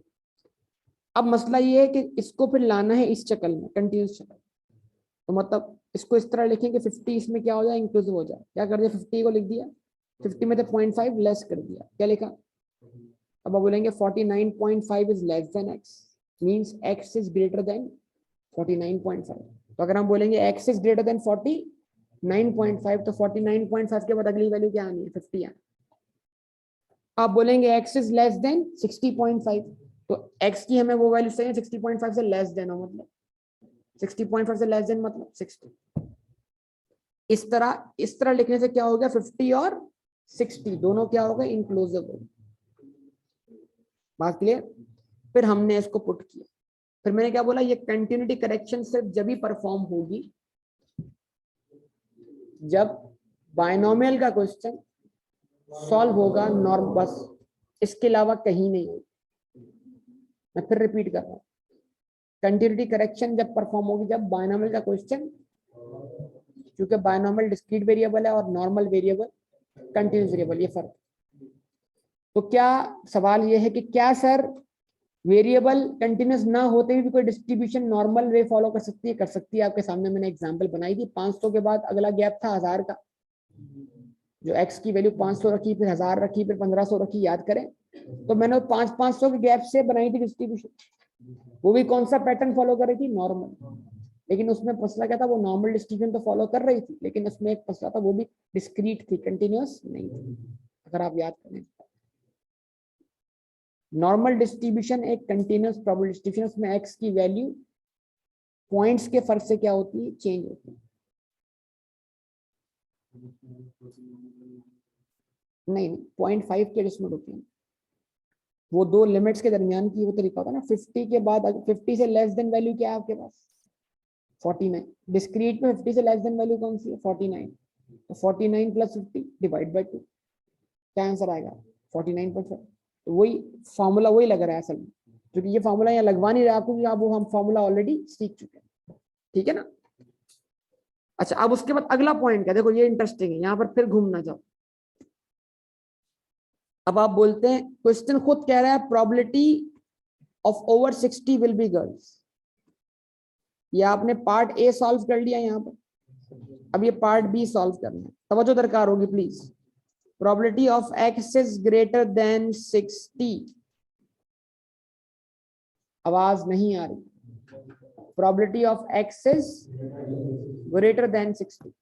अब मसला ये है कि इसको फिर लाना है इस शक्ल में, कंटिन्यूस शक्ल। तो मतलब इसको इस तरह लिखें कि 50 इसमें क्या हो जाए? इंक्लूसिव हो जाए। क्या कर दिया? 50 को लिख दिया, 50 में से 0.5 लेस कर दिया, क्या लिखा? अब आप बोलेंगे 49.5 is less then x, means x is greater then 49.5। तो अगर हम बोलेंगे x इज ग्रेटर देन 49.5 तो 49.5 के बाद अगली वैल्यू क्या आनी है? 50 आनी। आप बोलेंगे x इज लेस देन 60.5 तो x की हमें वो वैल्यू चाहिए 60.5 से लेस देन हो, मतलब 60.5 से लेस देन मतलब 60। इस तरह लिखने से क्या हो गया? 50 और 60 दोनों क्या हो गए? इंक्लूसिव हो गए। बात क्लियर? फिर हमने इसको पुट किया, फिर मैंने क्या बोला? ये कंटिन्यूटी करेक्शन सिर्फ जब ही परफॉर्म होगी जब बायनोमियल का क्वेश्चन सॉल्व होगा नॉर्म, बस इसके अलावा कहीं नहीं होगा। मैं फिर रिपीट कर रहा हूं, कंटिन्यूटी करेक्शन जब परफॉर्म होगी जब बायनोमियल का क्वेश्चन, क्योंकि बायनोमियल डिस्क्रीट वेरिएबल है और नॉर्मल वेरिएबल कंटिन्यूस वेरिएबल, ये फर्क। तो क्या सवाल ये है कि क्या सर वेरिएबल कंटिन्यूस ना होते हुए भी कोई डिस्ट्रीब्यूशन नॉर्मल वे फॉलो कर सकती है? कर सकती है। आपके सामने मैंने एग्जांपल बनाई थी। 500 के बाद अगला गैप था 1000 का, जो x की वैल्यू 500 रखी, फिर 1000 रखी, फिर 1500 रखी, याद करें। तो मैंने 500 के गैप से बनाई थी डिस्ट्रीब्यूशन, वो भी कौन सा पैटर्न फॉलो कर रही थी? नॉर्मल। लेकिन उसमें मसला क्या था? वो नॉर्मल डिस्ट्रीब्यूशन तो फॉलो कर रही थी, लेकिन उसमें एक मसला था, वो भी डिस्क्रीट थी, कंटिन्यूअस नहीं थी। अगर आप याद करें, नॉर्मल डिस्ट्रीब्यूशन एक कंटिन्यूअस प्रोबेबिलिटी डिस्ट्रीब्यूशन, उसमें x की वैल्यू पॉइंट्स के फर्क से क्या होती है? चेंज होती है। नहीं 0.5 की एडजस्टमेंट होती है, वो दो लिमिट्स के दरमियान की वो तरीका होता है ना। 50 के बाद 50 से लेस देन वैल्यू क्या है आपके पास? 49। डिस्क्रीट में 50 से लेस देन वैल्यू कौन सी है? 49। तो 49 प्लस 50 डिवाइड बाय 2, क्या आंसर आएगा? 49.5। तो वही फॉर्मूला वही लग रहा है असल में, क्योंकि ये फॉर्मूला यहाँ लगवा नहीं रहा आपको, क्योंकि आप वो हम फॉर्मूला ऑलरेडी सीख चुके हैं। ठीक है ना? अच्छा, अब उसके बाद अगला पॉइंट क्या? देखो ये इंटरेस्टिंग है, यहाँ पर फिर घूमना जाओ। अब आप बोलते हैं, क्वेश्चन खुद कह रहा है probability of over 60 will be girls. ये आपने पार्ट ए सॉल्व कर लिया यहाँ पर, अब ये पार्ट बी सॉल्व करना है। तवज्जो दरकार होगी please. Probability of x is greater then 60 आवाज नहीं आ रही। Probability of x is greater then 60।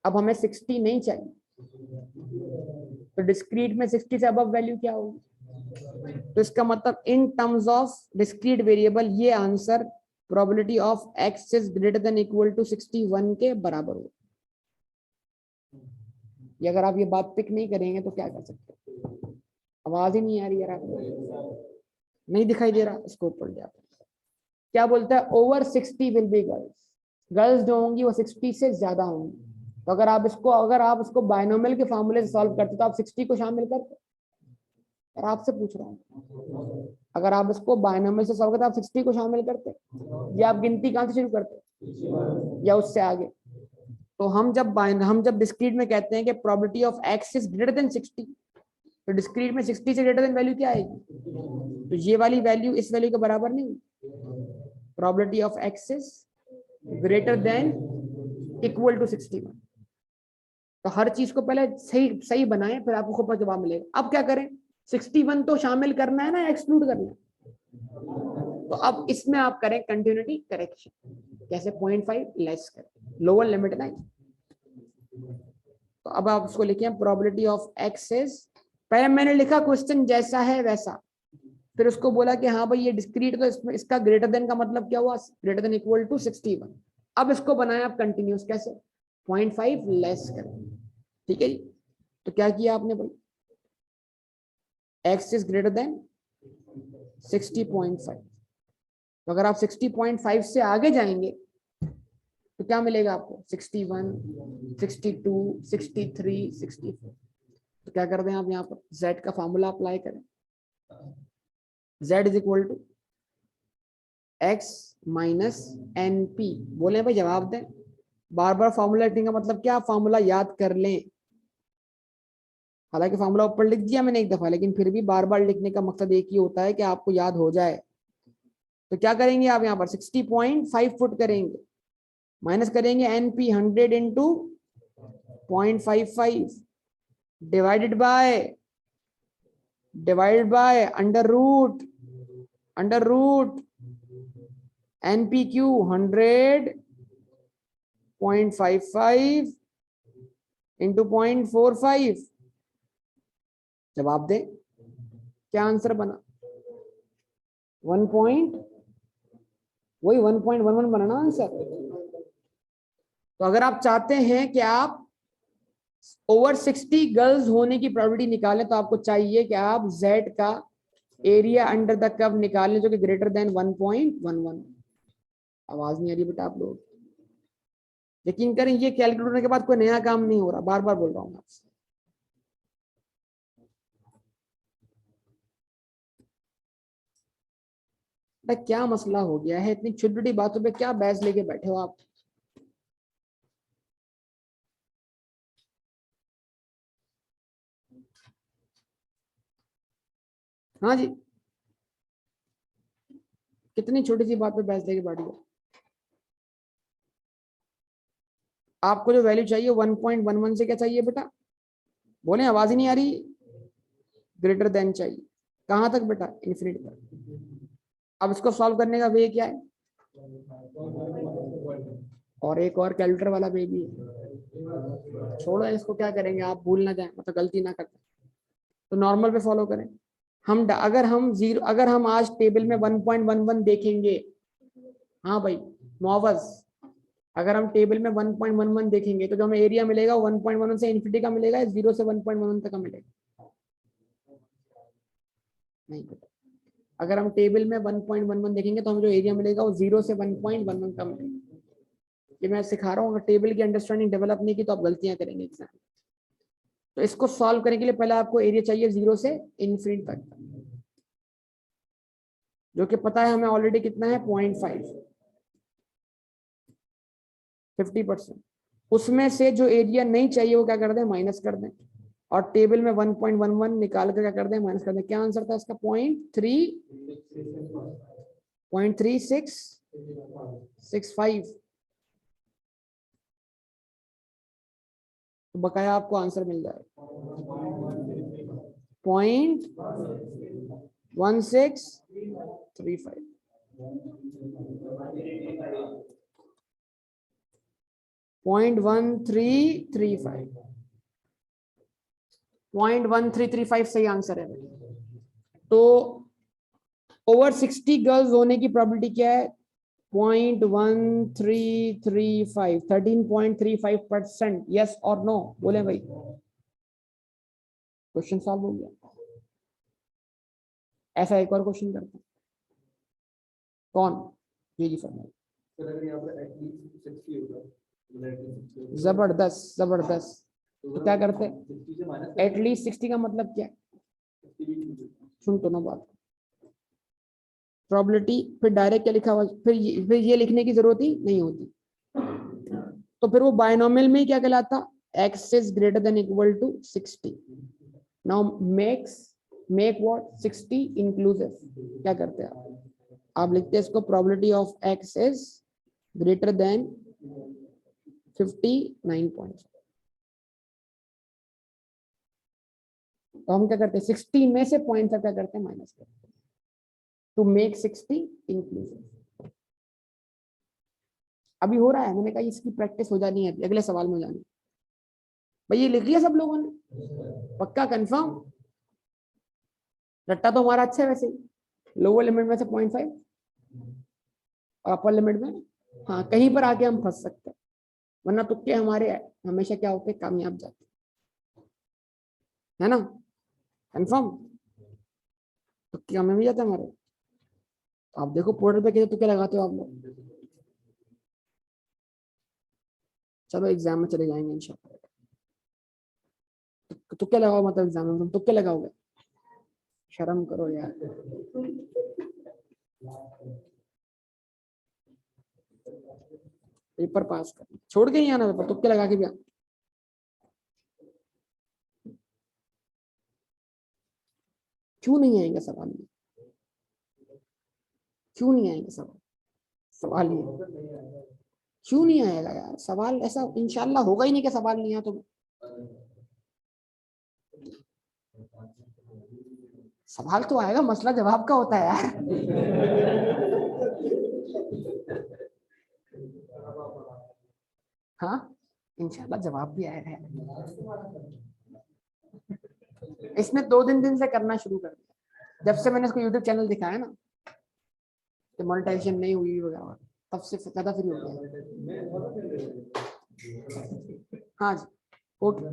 अब हमें 60 नहीं चाहिए, तो डिस्क्रीट में 60 से अबव वैल्यू क्या होगी? तो इसका मतलब in terms of discrete variable ये answer probability of x is greater than equal to 61 के बराबर हो। ये अगर आप ये बात पिक नहीं करेंगे तो क्या कर सकते हैं? आवाज ही नहीं आ रही यार, आपको नहीं दिखाई दे रहा? इसको ऊपर जाते क्या बोलता है? Over 60 will be girls. Girls जो होंगी वो 60 से ज्यादा होंगी। तो अगर आप इसको बायनोमियल के फार्मूले से सॉल्व करते तो आप 60 को शामिल करते। और आपसे पूछ रहा हूँ, अगर आप इसको बायनोमियल से सॉल्व करते आप 60 को शामिल करते, या आप गिनती कहां से शुरू करते, या उससे आगे? तो हम जब डिस्क्रीट में कहते हैं कि probability of x is greater then 60, तो डिस्क्रीट में 60 से ग्रेटर देन वैल्यू क्या आएगी? तो ये वाली वैल्यू इस वैल्यू के बराबर नहीं। Probability of x is greater than equal to 61। तो हर चीज को पहले सही सही बनाएं, फिर आपको खुद जवाब मिलेगा। अब क्या करें? 61 तो शामिल करना है ना, एक्सक्लूड करना है? तो अब इसमें आप करें कंटिन्यूटी करेक्शन। कैसे? 0.5 लेस करें, लोअर लिमिट ना। तो अब आप उसको लिखें प्रोबेबिलिटी ऑफ एक्स इज, पहले मैंने लिखा क्वेश्चन जैसा है वैसा, फिर उसको बोला कि हाँ भाई ये डिस्क्रीट, तो इसमें इसका ग्रेटर देन का मतलब क्या हुआ? Greater than equal to 61। अब इसको बनाया आप कंटिन्यूस, कैसे? 0.5 लेस करें। ठीक है जी। तो क्या किया आपने भाई? x is greater then 60.5। तो अगर आप 60.5 से आगे जाएंगे तो क्या मिलेगा आपको? 61, 62, 63, 64। तो क्या कर दें आप यहाँ पर z का फॉर्मूला अप्लाई करें। z is equal to x minus n p. बोले भाई जवाब दें। बार बार फॉर्मूला लिखने का मतलब क्या? फॉर्मूला याद कर लें। हालांकि फॉर्मूला ऊपर लिख दिया मैंने एक दफा, लेकिन फिर भी बार बार लिखने का मकसद एक ही होता है कि आपको याद हो जाए। तो क्या करेंगे आप यहाँ पर? 60.5 फुट करेंगे, माइनस करेंगे n p 100 into 0.55 divided by under root n p q 100.55 into 0.45। जवाब दें, क्या आंसर बना? 1.11 बना ना आंसर। तो अगर आप चाहते हैं कि आप ओवर 60 गर्ल्स होने की प्रोबेबिलिटी निकालें, तो आपको चाहिए कि आप Z का एरिया अंडर द कर्व निकालें जो कि ग्रेटर देन 1.11। आवाज नहीं आ रही बेटा आप लोग? यकीन करें ये कैलकुलेट करने के बाद कोई नया काम नहीं हो रहा, बार बार बोल रहा हूँ आपसे। क्या मसला हो गया है? इतनी छोटी छोटी बातों पे क्या बहस लेके बैठे हो आप? हाँ जी, कितनी छोटी सी बात पे बहस लेके बैठ गए। आपको जो वैल्यू चाहिए 1.11 से क्या चाहिए बेटा? बोले, आवाज ही नहीं आ रही। ग्रेटर देन चाहिए। कहां तक बेटा? इन्फिनिट तक। अब इसको सॉल्व करने का वे क्या है? और एक और कैलकुलेटर वाला वे भी है। छोड़ो इसको, क्या करेंगे आप भूल ना जाए, मतलब गलती ना करते। तो नॉर्मल पे फॉलो करें। अगर हम आज टेबल में 1.11 देखेंगे, हाँ भाई मुआवज, अगर हम टेबल में 1.11 देखेंगे तो जो हमें एरिया मिलेगा 1.11 से इन्फिनिटी का मिलेगा, 0 से 1.11 तक का मिलेगा? नहीं पता। अगर हम टेबल में 1.11 देखेंगे तो हमें जो एरिया मिलेगा वो 0 से 1.11 का मिलेगा। ये मैं सिखा रहा हूँ, अगर टेबल की अंडरस्टैंडिंग डेवलप नहीं की तो आप गलतियां करेंगे एग्जाम। तो इसको सॉल्व करने के लिए पहले आपको एरिया चाहिए 0 से इन्फिनिटी तक, जो कि पता है हमें ऑलरेडी कितना है? 0.5, 50%। उसमें से जो एरिया नहीं चाहिए वो क्या कर दें? माइनस कर दें। और टेबल में 1.11 निकाल कर क्या कर दें? माइनस कर दें। क्या आंसर था इसका? 0.3665। तो बकाया आपको आंसर मिल जाएगा 1635 0.1335 0.1335 सही आंसर है। तो ओवर 60 गर्ल्स होने की प्रोबेबिलिटी क्या है? 0.1335 13.35%। यस और नो बोले भाई, क्वेश्चन सॉल्व हो गया। ऐसा एक और क्वेश्चन करते हैं। कौन? ये जी फरमाइए। जबरदस्त जबरदस्त। तो क्या करते हैं? एटलीस्ट 60 का मतलब क्या है? सुन तो ना बात। प्रोबेबिलिटी फिर डायरेक्ट क्या लिखा हुआ, फिर ये लिखने की जरूरत ही नहीं होती। तो फिर वो बायनोमियल में क्या कहलाता? x is greater than equal to 60। Now make what 60 inclusive. क्या करते हैं आप लिखते हैं इसको probability of x is greater than 59. तो हम क्या करते हैं? 60 में से पॉइंट क्या करते हैं? माइनस करते हैं टू मेक 60 इंक्लूसिव। अभी हो रहा है, मैंने कहा इसकी प्रैक्टिस हो जानी है, अगले सवाल में जानी। भाई ये लिख लिया सब लोगों ने? पक्का कंफर्म? रट्टा तो हमारा अच्छा है वैसे। लोअर लिमिट में से 0.5 और अपर लिमिट में, हाँ कहीं पर आके हम फंस सकते हैं, वरना तुक्के हमारे हमेशा क्या होते हैं? कामयाब जाते है ना? कंफर्म? तुक्के कामयाब भी जाते हैं हमारे। आप देखो पोर्टल पे कैसे तुक्के लगाते हो आप लोग। चलो एग्जाम में चले जाएंगे इंशाल्लाह। तुक्के लगाओ, मतलब एग्जाम में तुम तुक्के लगाओगे? शर्म करो यार। पेपर पास कर, छोड़ के नहीं आना पेपर, तुक्के लगा के भी आना। क्यों नहीं आएंगे सवाल में? क्यों नहीं आएंगे सवाल? सवाल ही क्यों नहीं आएगा यार सवाल? ऐसा इंशाल्लाह होगा ही नहीं कि सवाल नहीं आया। तो सवाल तो आएगा, मसला जवाब का होता है यार। हाँ इंशाल्लाह जवाब भी आएगा यार। इसने 2 दिन से करना शुरू कर दिया, जब से मैंने इसको यूट्यूब चैनल दिखाया ना, तो मोनेटाइजेशन नहीं हुई वगैरह, तब से ज्यादा फ्री हो गया। हाँ जी ओके।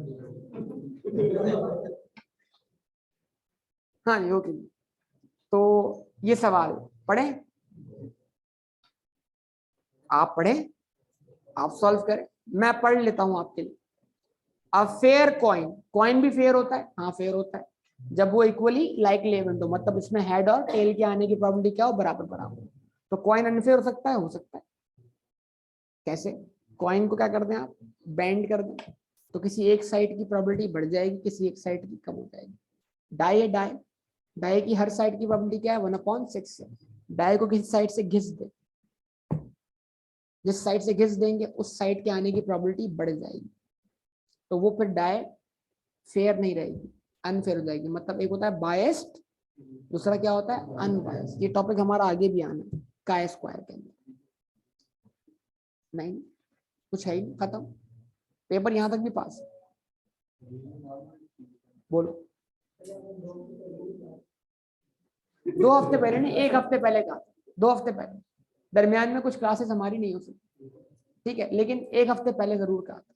हाँ जी ओके। तो ये सवाल पढ़े, आप पढ़े, आप सॉल्व करें, मैं पढ़ लेता हूं आपके लिए। अब फेयर कॉइन, कॉइन भी फेयर होता है? हाँ फेयर होता है, जब वो इक्वली लाइकली इवेंट हो, मतलब इसमें हेड और टेल के आने की प्रोबेबिलिटी क्या हो? बराबर बराबर। तो कॉइन अनफेयर हो सकता है? हो सकता है। कैसे? कॉइन को क्या कर दें आप? बेंड कर दें, तो किसी एक साइड की प्रोबेबिलिटी बढ़ जाएगी, किसी एक साइड की कम हो जाएगी। डाई है, डाई, डाई की हर साइड की प्रोबेबिलिटी क्या है? 1/6 है। डाई को किसी साइड से घिस दे, जिस साइड से घिस देंगे उस साइड के आने की प्रोबेबिलिटी बढ़ जाएगी, तो वो फिर डाई फेयर नहीं रहेगी, अनफेयर हो जाएगी। मतलब एक होता है बायस्ड, दूसरा क्या होता है? अनबायस्ड। ये टॉपिक हमारा आगे भी आना है काय स्क्वायर के अंदर। नहीं कुछ है ही नहीं, खत्म, पेपर यहां तक भी पास। बोलो 2 हफ्ते पहले नहीं, 1 हफ्ते पहले का, 2 हफ्ते पहले। दरमियान में कुछ क्लासेस हमारी नहीं हो सकती, ठीक है, लेकिन 1 हफ्ते पहले जरूर कहा था।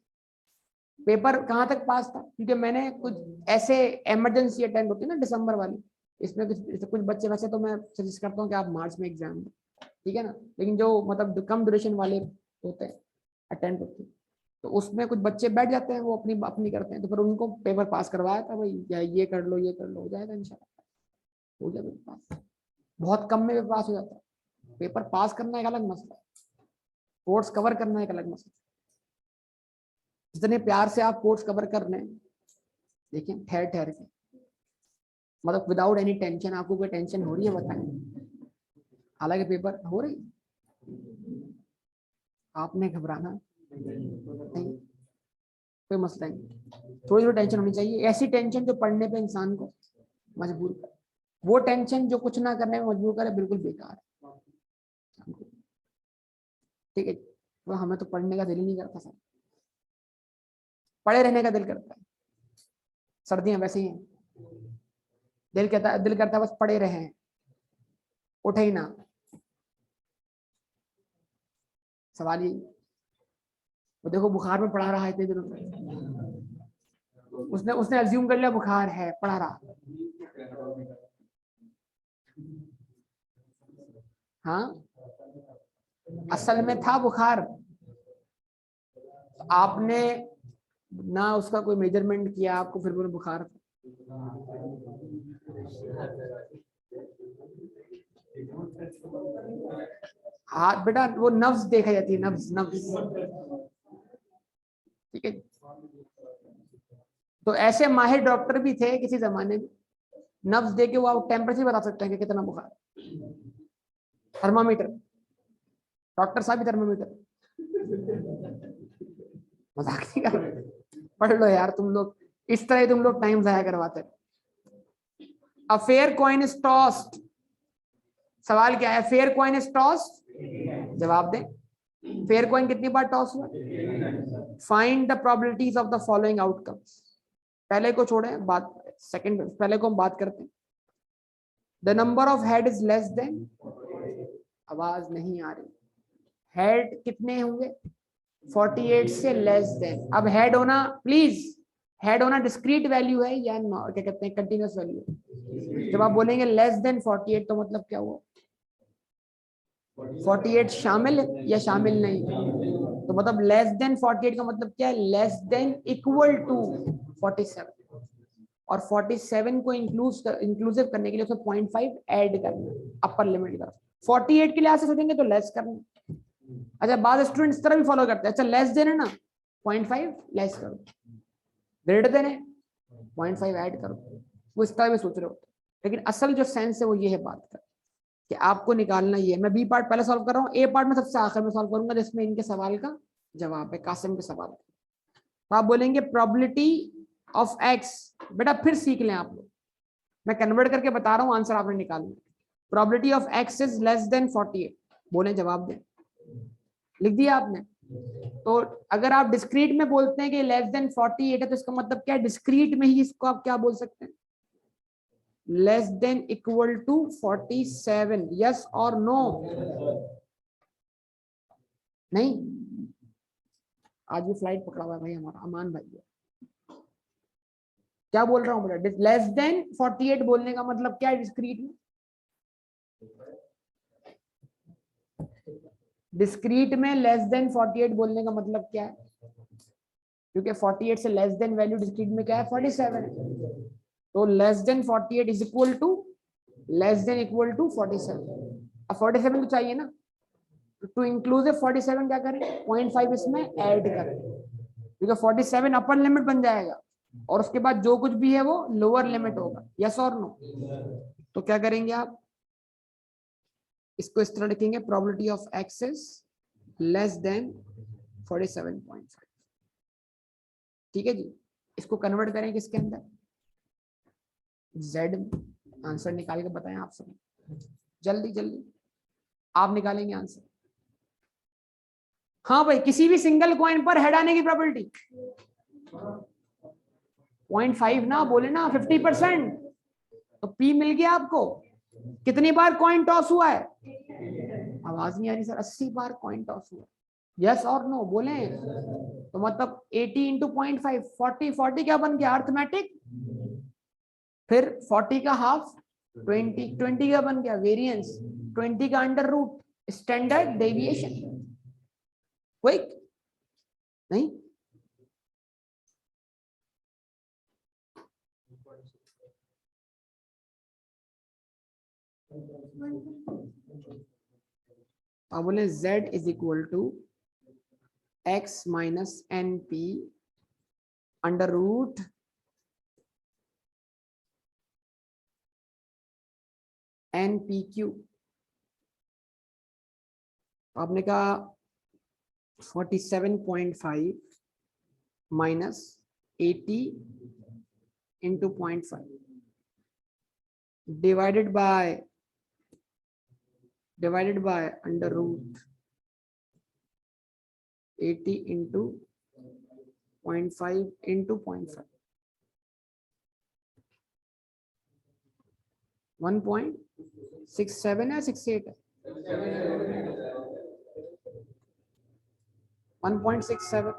पेपर कहाँ तक पास था? क्योंकि मैंने कुछ ऐसे इमरजेंसी अटेंड होती है ना दिसंबर वाली, इसमें कुछ बच्चे, वैसे तो मैं सजेस्ट करता हूँ कि आप मार्च में एग्जाम दें, ठीक है ना, लेकिन जो मतलब कम ड्यूरेशन वाले होते हैं, अटेंड होते हैं, तो उसमें कुछ बच्चे बैठ जाते हैं, वो अपनी अपनी करते हैं, तो फिर उनको पेपर पास करवाया था भाई, या ये कर लो ये कर लो, हो जाएगा इंशाल्लाह, हो जाएगा पास। बहुत कम में पास हो जाता है। पेपर पास करना एक अलग मसला है, कोर्स कवर करना एक अलग मसला है। जितने प्यार से आप कोर्स कवर कर रहे हैं, देखिए ठहर ठहर के, मतलब विदाउट एनी टेंशन, आपको कोई टेंशन हो रही है बताएं? हालांकि पेपर हो रही, आपने घबराना नहीं, कोई मसला नहीं, थोड़ी थोड़ी टेंशन होनी चाहिए, ऐसी टेंशन जो पढ़ने पे इंसान को मजबूर करे। वो टेंशन जो कुछ ना करने में मजबूर करे बिल्कुल बेकार है। ठीक है, तो हमें तो पढ़ने का दिल ही नहीं करता सर, पढ़े रहने का दिल करता है। सर्दियां वैसे ही हैं, दिल करता है बस पड़े रहे, उठे ही ना। सवाल ही, वो देखो बुखार में पढ़ा रहा है इतने दिनों से, उसने उसने अज्यूम कर लिया बुखार है, पढ़ा रहा। हाँ, असल में था बुखार, आपने ना उसका कोई मेजरमेंट किया, आपको फिर बोले बुखार। हाँ बेटा, वो नब्ज देखा जाती है, नब्ज नब्ज। ठीक है, तो ऐसे माहिर डॉक्टर भी थे किसी जमाने में, नब्ज दे के वो आप टेम्परेचर बता सकते हैं कि कितना बुखार। थर्मामीटर, डॉक्टर साहब भी थर्मामीटर। मजाक नहीं कर रहे, पढ़ लो यार तुम लोग, इस तरह ही तुम लोग टाइम जाया करवाते। A fair coin is tossed, सवाल क्या है, फेयर कॉइन इज टॉस्ड, जवाब दें। फेयर कॉइन कितनी बार टॉस हुआ? Find the probabilities of the following outcomes. पहले को छोड़े, बात सेकंड, पहले को हम बात करते हैं। The number of head is less then, आवाज नहीं आ रही, हेड कितने होंगे? 48 से लेस देन। अब हेड होना, प्लीज, हेड होना डिस्क्रीट वैल्यू है या क्या कहते हैं, कंटिन्यूअस वैल्यू? जब आप बोलेंगे लेस देन 48 तो मतलब क्या हुआ? 48 शामिल या शामिल नहीं? तो मतलब लेस देन 48 का मतलब क्या है? लेस देन इक्वल टू 47, और 47 को इंक्लूसिव करने के लिए उसमें 0.5 ऐड करना, अपर लिमिट का। 48 के लिए ऐसे सोचेंगे तो लेस करना। अच्छा, बाद स्टूडेंट इस तरह भी फॉलो करते हैं, अच्छा लेस देन है ना, 0.5 लेस करो, ग्रेटर देन है 0.5 ऐड करो, वो इस तरह भी सोच रहे हो। लेकिन असल जो सेंस है वो ये है बात का, कि आपको निकालना ये है। मैं बी पार्ट पहले सॉल्व कर रहा हूँ, ए पार्ट में सबसे आखिर में सॉल्व करूंगा, जिसमें इनके सवाल का जवाब है, कासिम के सवाल। तो आप बोलेंगे प्रोबेबिलिटी ऑफ एक्स, बेटा फिर सीख लें आप लोग, मैं कन्वर्ट करके बता रहा हूँ, आंसर आपने निकालना। Probability of x is less than 48, बोले जवाब दें। लिख दिया आपने? तो अगर आप डिस्क्रीट में बोलते हैं कि लेस देन 48 है, तो इसका मतलब क्या है? डिस्क्रीट में ही इसको आप क्या बोल सकते हैं? Less than equal to 47, yes और नो? नहीं, आज भी फ्लाइट पकड़ा हुआ है भाई हमारा अमान भाई है। क्या बोल रहा हूँ बेटा? लेस देन 48 बोलने का मतलब क्या है डिस्क्रीट में? डिस्क्रीट में लेस देन 48 बोलने का मतलब क्या है? क्योंकि 48 से लेस देन वैल्यू डिस्क्रीट में क्या है? 47 है। तो less than 48 is equal to less than equal to 47। अब 47 तो चाहिए ना, टू इंक्लूसिव 47 क्या करें? 0.5 इसमें ऐड करें, क्योंकि 47 अपर लिमिट बन जाएगा, और उसके बाद जो कुछ भी है वो लोअर लिमिट होगा। यस और नो? तो क्या करेंगे आप? इसको इस तरह लिखेंगे, probability of x is less then 47.5। ठीक है जी, इसको कन्वर्ट करें किसके अंदर? जेड। आंसर निकाल के बताएं आप सब, जल्दी जल्दी आप निकालेंगे आंसर। हाँ भाई, किसी भी सिंगल कॉइन पर हेड आने की प्रोबेबिलिटी 0.5 ना, बोले ना 50%। तो पी मिल गया आपको। कितनी बार कॉइन टॉस हुआ है? आवाज नहीं आ रही सर। 80 बार कॉइन टॉस हुआ। यस और नो बोले? तो मतलब 80 इंटू 0.5, 40। 40 क्या बन गया? अर्थमेटिक। फिर 40 का हाफ 20, 20 का बन गया वेरिएंस, 20 का under root standard deviation. Quick नहीं? अब बोले z is equal to x minus n p under root n p q. आपने कहा 47.5 minus 80 into 0.5, divided by under root 80 into 0.5 into 0.5, 1.67 है 68 है 1.67,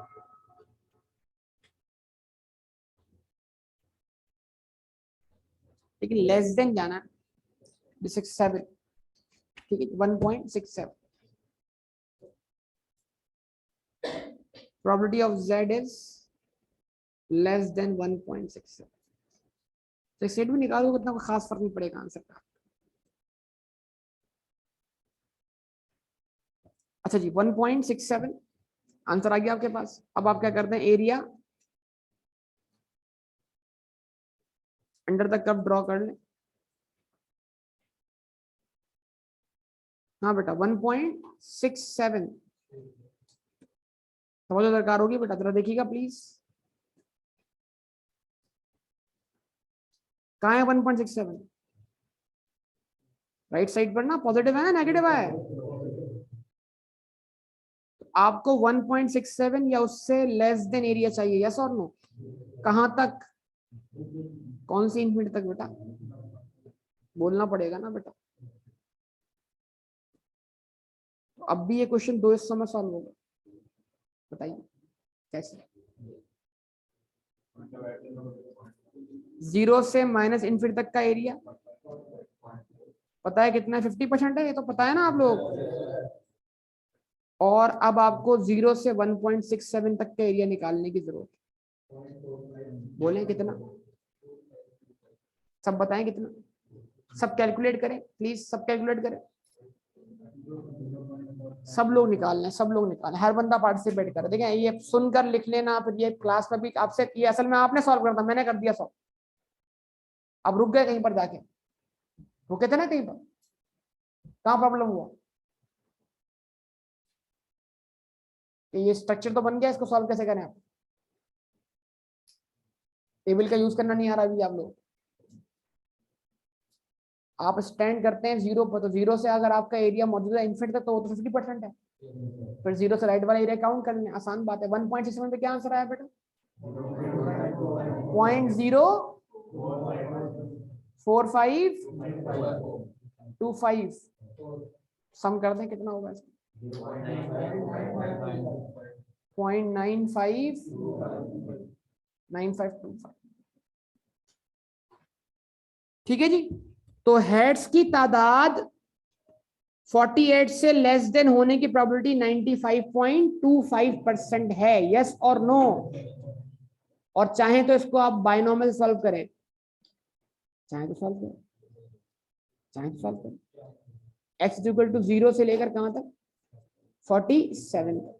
लेकिन लेस देन जाना है 67, ठीक है 1.67. Probability of Z is less than 1.67. 68 भी निकालो कितना कोई खास फर्क नहीं पड़ेगा आंसर का. अच्छा जी 1.67 आंसर आ गया आपके पास. अब आप क्या करते हैं, area under the curve draw कर लें. हाँ बेटा 1.67 समझो दरकार होगी बेटा, जरा देखिएगा प्लीज. कहाँ है 1.67? राइट साइड पर ना, पॉजिटिव है ना नेगेटिव है? आपको 1.67 या उससे लेस देन एरिया चाहिए, यस और नो? कहां तक, कौन सी इंफिनिटी तक बेटा? बोलना पड़ेगा ना बेटा. अब भी ये क्वेश्चन 2 हिस्सों में सॉल्व होगा, बताइए कैसे? 0 से माइनस इन्फिनिटी तक का एरिया पता है कितना है? 50% है, ये तो पता है ना आप लोग. और अब आपको 0 से 1.67 तक का एरिया निकालने की जरूरत है. बोले कितना? सब बताएं कितना? सब कैलकुलेट करें प्लीज, सब कैलकुलेट करें. सब लोग निकाल लें, सब लोग निकालें, हर बंदा पार्टिसिपेट करे. देखिए ये सुनकर लिख लेना, फिर ये क्लास में भी आपसे, ये असल में आपने सॉल्व करता, मैंने कर दिया सॉल्व. अब रुक गए कहीं पर जाके, रुके थे ना कहीं पर, कहाँ प्रॉब्लम हुआ? ये स्ट्रक्चर तो बन गया, इसको सॉल्व कैसे करें? आप टेबल का यूज करना नहीं आ रहा अभी आप लोग. आप स्टैंड करते हैं 0 पर, तो 0 से अगर आपका एरिया मौजूद है इन्फिनिटी तक, तो वो तो 50% है. फिर 0 से राइट वाला एरिया काउंट कर लें, आसान बात है. 1.67 पे क्या आंसर आया बेटा? 0.04525. सम कर दें कितना होगा इसका? 0.959525. ठीक है जी. तो हेड्स की तादाद 48 से लेस देन होने की प्रोबेबिलिटी 95.25% है, यस और नो? और चाहे तो इसको आप बायनॉमियल सॉल्व करें, चाहे तो सॉल्व करें, चाहे तो सॉल्व करें. x इक्वल टू 0 से लेकर कहां तक? 47 तक.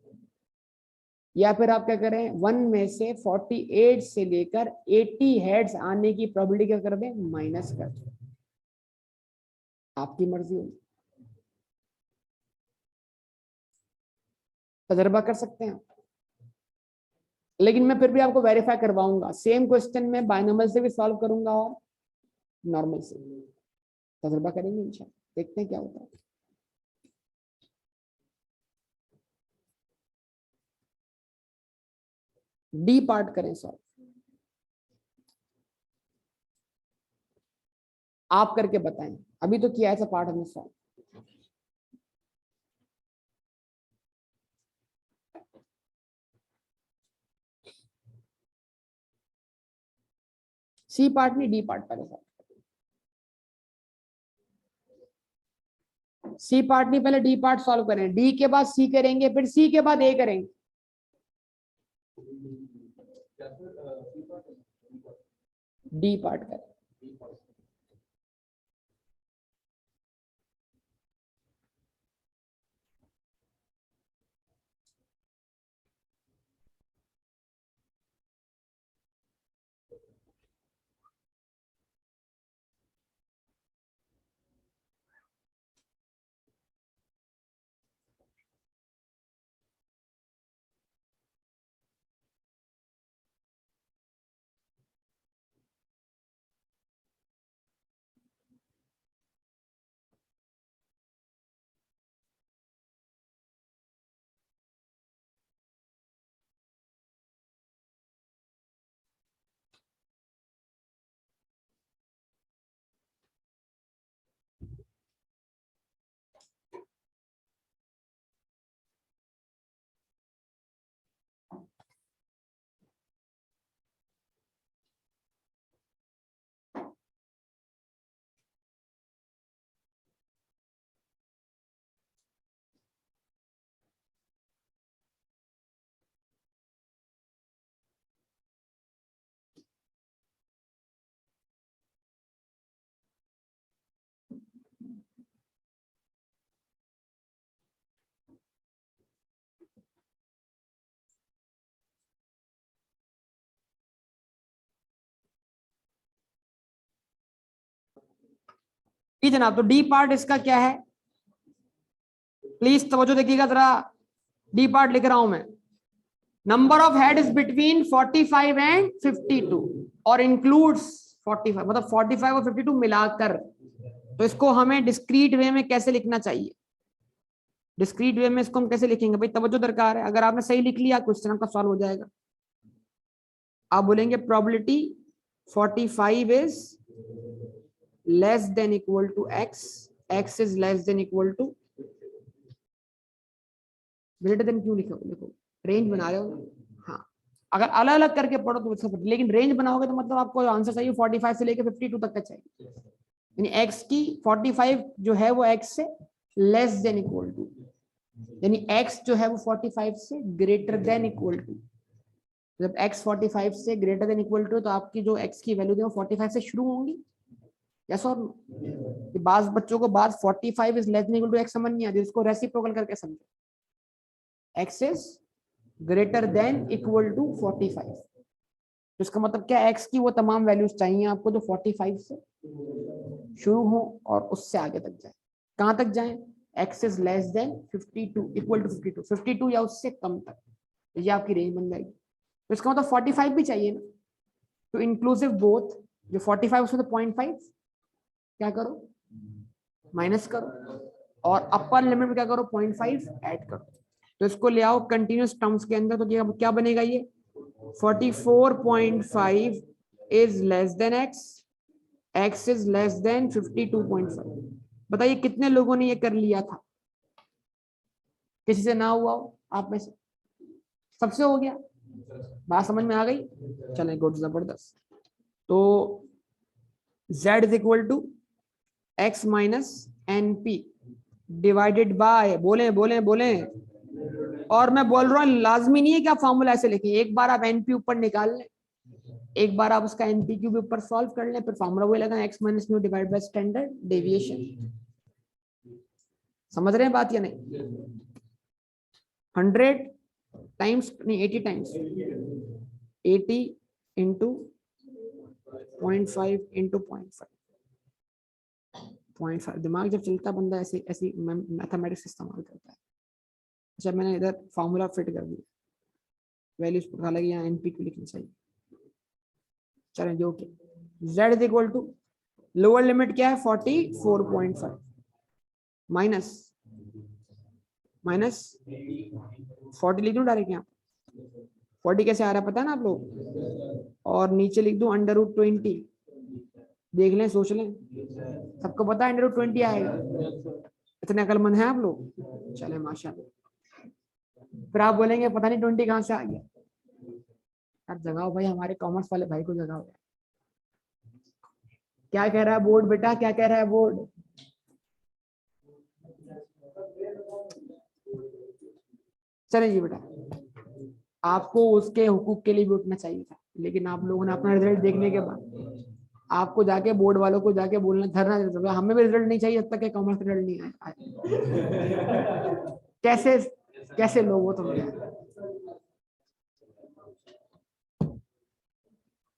या फिर आप क्या करें, 1 में से 48 से लेकर 80 हेड्स आने की प्रोबेबिलिटी क्या कर दें? माइनस कर दें. आपकी मर्जी होगी, तजर्बा कर सकते हैं. लेकिन मैं फिर भी आपको वेरीफाई करवाऊंगा. सेम क्वेश्चन में बायनॉमियल से भी सॉल्व करूंगा और नॉर्मल से. तजर्बा करेंगे इंशाल्लाह, देखते हैं क्या होता है. डी पार्ट करें सॉल्व, आप करके बताएं. अभी तो किया ऐसा पार्ट हमने सॉल्व. सी पार्ट नहीं, डी पार्ट पहले सॉल्व. सी पार्ट नहीं, पहले डी पार्ट सॉल्व करें. डी के बाद सी करेंगे, फिर सी के बाद ए करेंगे. डी पार्ट करें. जी जनाब, तो डी पार्ट इसका क्या है, प्लीज तवज्जो देखिएगा जरा, डी पार्ट लिख रहा हूं मैं, number of head is between 45 and 52 और इंक्लूड्स 45, मतलब 45 और 52 मिलाकर। तो इसको हमें डिस्क्रीट वे में कैसे लिखना चाहिए, डिस्क्रीट वे में इसको हम कैसे लिखेंगे भाई, तवज्जो दरकार है। अगर आपने सही लिख लिया क्वेश्चन आपका सॉल्व हो जाएगा। आप बोलेंगे probability 45 is less than equal to x, x is less than equal to, greater than क्यों लिखो, देखो रेंज बना रहे हो। हाँ, अगर अलग अलग करके पढ़ो तो अच्छा, लेकिन रेंज बनाओगे तो मतलब आपको आंसर चाहिए 45 से लेकर 52 तक का चाहिए, यानी x की 45 जो है वो x से लेस देन इक्वल टू, यानी x जो है वो 45 से ग्रेटर देन इक्वल टू। जब x 45 से ग्रेटर देन इक्वल टू तो आपकी जो x की वैल्यू है वो 45 से शुरू होंगी। यस और नो? बाज बच्चों को बात 45 is less than equal to x समझ नहीं आती, इसको रेसिप्रोकल करके समझो, x is greater than equal to 45। तो इसका मतलब क्या, x की वो तमाम वैल्यूज चाहिए आपको जो 45 से शुरू हो और उससे आगे तक जाए। कहां तक जाए, x is less than 52 equal to 52 या उससे कम तक, ये आपकी रेंज बन जाएगी। तो इसका मतलब 45 भी चाहिए ना, तो इंक्लूसिव बोथ, जो 45 उसमें तो 0.5 क्या करो माइनस करो, और अपर लिमिट में क्या करो 0.5 ऐड करो। तो इसको ले आओ कंटिन्यूस टर्म्स के अंदर, तो क्या बनेगा ये 44.5 is less then x, x is less then 52.5। बताइए कितने लोगों ने ये कर लिया था, किसी से ना हुआ हो आप में से, सबसे हो गया, बात समझ में आ गई, चलें गुड जबरदस्त। तो z is equal to x minus n p divided by, बोले बोले बोले, और मैं बोल रहा हूँ लाजमी नहीं है कि आप फॉर्मूला ऐसे लिखें, एक बार आप एनपी ऊपर निकाल लें, एक बार आप उसका एनपी क्यूब ऊपर सॉल्व कर लें, फिर फॉर्मूला वही लगा x minus mu divide by standard deviation. समझ रहे हैं बात या नहीं? 100 टाइम्स नहीं 80 टाइम्स, 80 इंटू 0.5 इंटू 0.5, दिमाग जब चलता बंदा ऐसे ऐसी मैथमेटिक्स इस्तेमाल करता है। अच्छा मैंने इधर फॉर्मूला फिट कर दिया, वैल्यूज पता लगी, यहाँ एनपी क्यू लिखनी चाहिए। चलें जो कि z is equal to lower limit क्या है 44.5 माइनस 40 लिख दूं डायरेक्ट, यहाँ 40 कैसे आ रहा है पता है ना आप लोग, और नीचे लिख दूं √20, देख लें सोच लें, सबको पता है √20 आएगा, इतने अकलमंद हैं आप लोग, चले माशाल्लाह। फिर आप बोलेंगे पता नहीं 20 कहां से आ गया, यार जगाओ भाई, हमारे कॉमर्स वाले भाई को जगाओ। क्या कह रहा है बोर्ड बेटा, क्या कह रहा है बोर्ड? चले जी बेटा, आपको उसके हुकूक के लिए भी उठना चाहिए था, लेकिन आप लोगों ने अपना रिजल्ट देखने के बाद आपको जाके बोर्ड वालों को जाके बोलना, धरना, हमें भी रिजल्ट नहीं चाहिए जब तक कॉमर्स रिजल्ट नहीं आए। कैसे कैसे लोग हो तुम,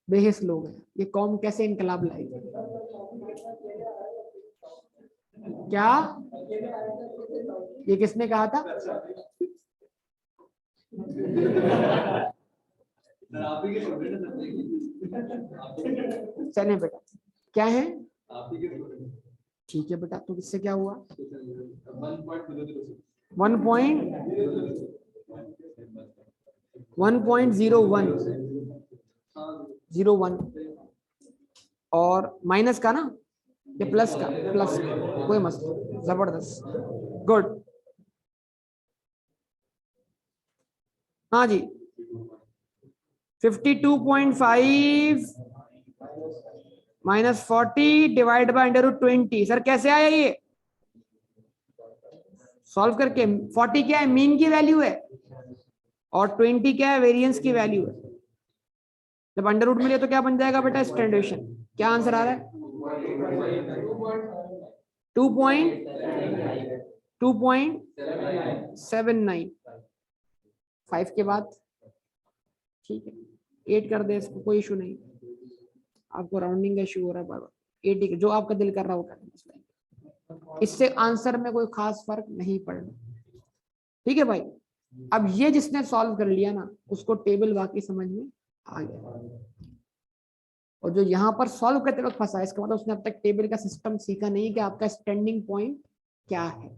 बेहिस लोग हैं, ये कौम कैसे इनकलाब लाएगी? क्या ये किसने कहा था? चले बेटा, क्या है? ठीक है बेटा, तो किससे क्या हुआ? 1.01 और माइनस का ना, ये प्लस का, कोई मसला, जबरदस्त, गुड। हाँ जी 52.5 माइनस 40 डिवाइड बाय √20, सर कैसे आया ये? सॉल्व करके। 40 क्या है, मीन की वैल्यू है, और 20 क्या है, वेरिएंस की वैल्यू है। जब अंडर रूट मिले तो क्या बन जाएगा बेटा, स्टैंडर्ड। क्या आंसर आ रहा है? 2.79 5 के बाद, ठीक है 8 कर दे इसको, कोई इशू नहीं, आपको राउंडिंग का इशू हो रहा है बार बार, 80 जो आपका दिल कर रहा है वो करना। इससे आंसर में कोई खास फर्क नहीं पड़ना। ठीक है भाई। अब ये जिसने सॉल्व कर लिया ना उसको टेबल वाकई समझ में आ गया, और जो यहाँ पर सॉल्व करते वक्त फंसा है इसका मतलब उसने अब तक टेबल का सिस्टम सीखा नहीं कि आपका स्टैंडिंग पॉइंट क्या है।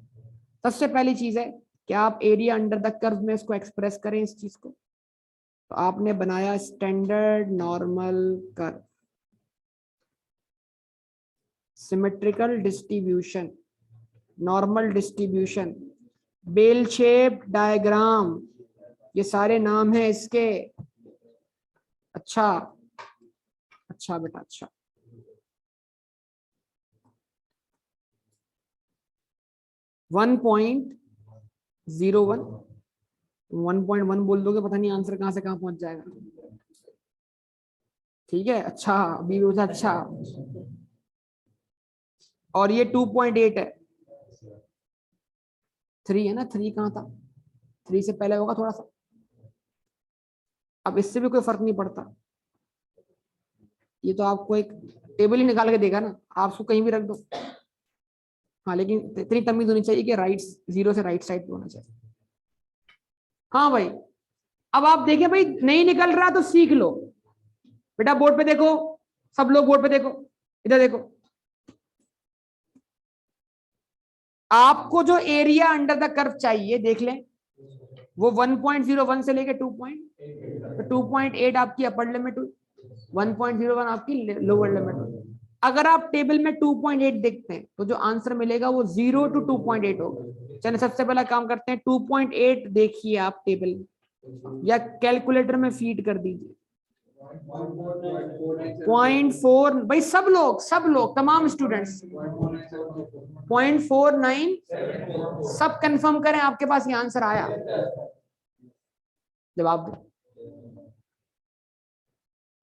सबसे पहली चीज है कि आप एरिया अंडर द कर्व में इसको एक्सप्रेस करें इस चीज को। तो आपने बनाया standard normal curve, symmetrical distribution, normal distribution, bell shape diagram, ये सारे नाम हैं इसके। अच्छा अच्छा बेटा अच्छा। वन पॉइंट 1.1 बोल दोगे पता नहीं आंसर कहां से कहां पहुंच जाएगा। ठीक है अच्छा अभी भी अच्छा। और ये 2.8 है, 3 है ना, 3 कहां था, 3 से पहले होगा थोड़ा सा। अब इससे भी कोई फर्क नहीं पड़ता, ये तो आपको एक टेबल ही निकाल के देगा ना, आप उसको कहीं भी रख दो। हाँ लेकिन इतनी तमीज होनी चाहिए कि राइट, 0 से राइट साइड पे होना चाहिए। हाँ भाई अब आप देखें भाई नहीं निकल रहा तो सीख लो बेटा, बोर्ड पे देखो, सब लोग बोर्ड पे देखो, इधर देखो। आपको जो एरिया अंडर द कर्व चाहिए देख लें, वो 1.01 से लेके 2.8 आपकी अपर लिमिट हुई, 1.01 आपकी लोअर लिमिट हुई। अगर आप टेबल में 2.8 देखते हैं तो जो आंसर मिलेगा वो 0 to 2.8 होगा। चलिए सबसे पहला काम करते हैं, 2.8 देखिए आप टेबल में या कैलकुलेटर में फीड कर दीजिए। 0.4 भाई सब लोग तमाम स्टूडेंट्स 0.49 सब कंफर्म करें, आपके पास ये आंसर आया, जवाब दो।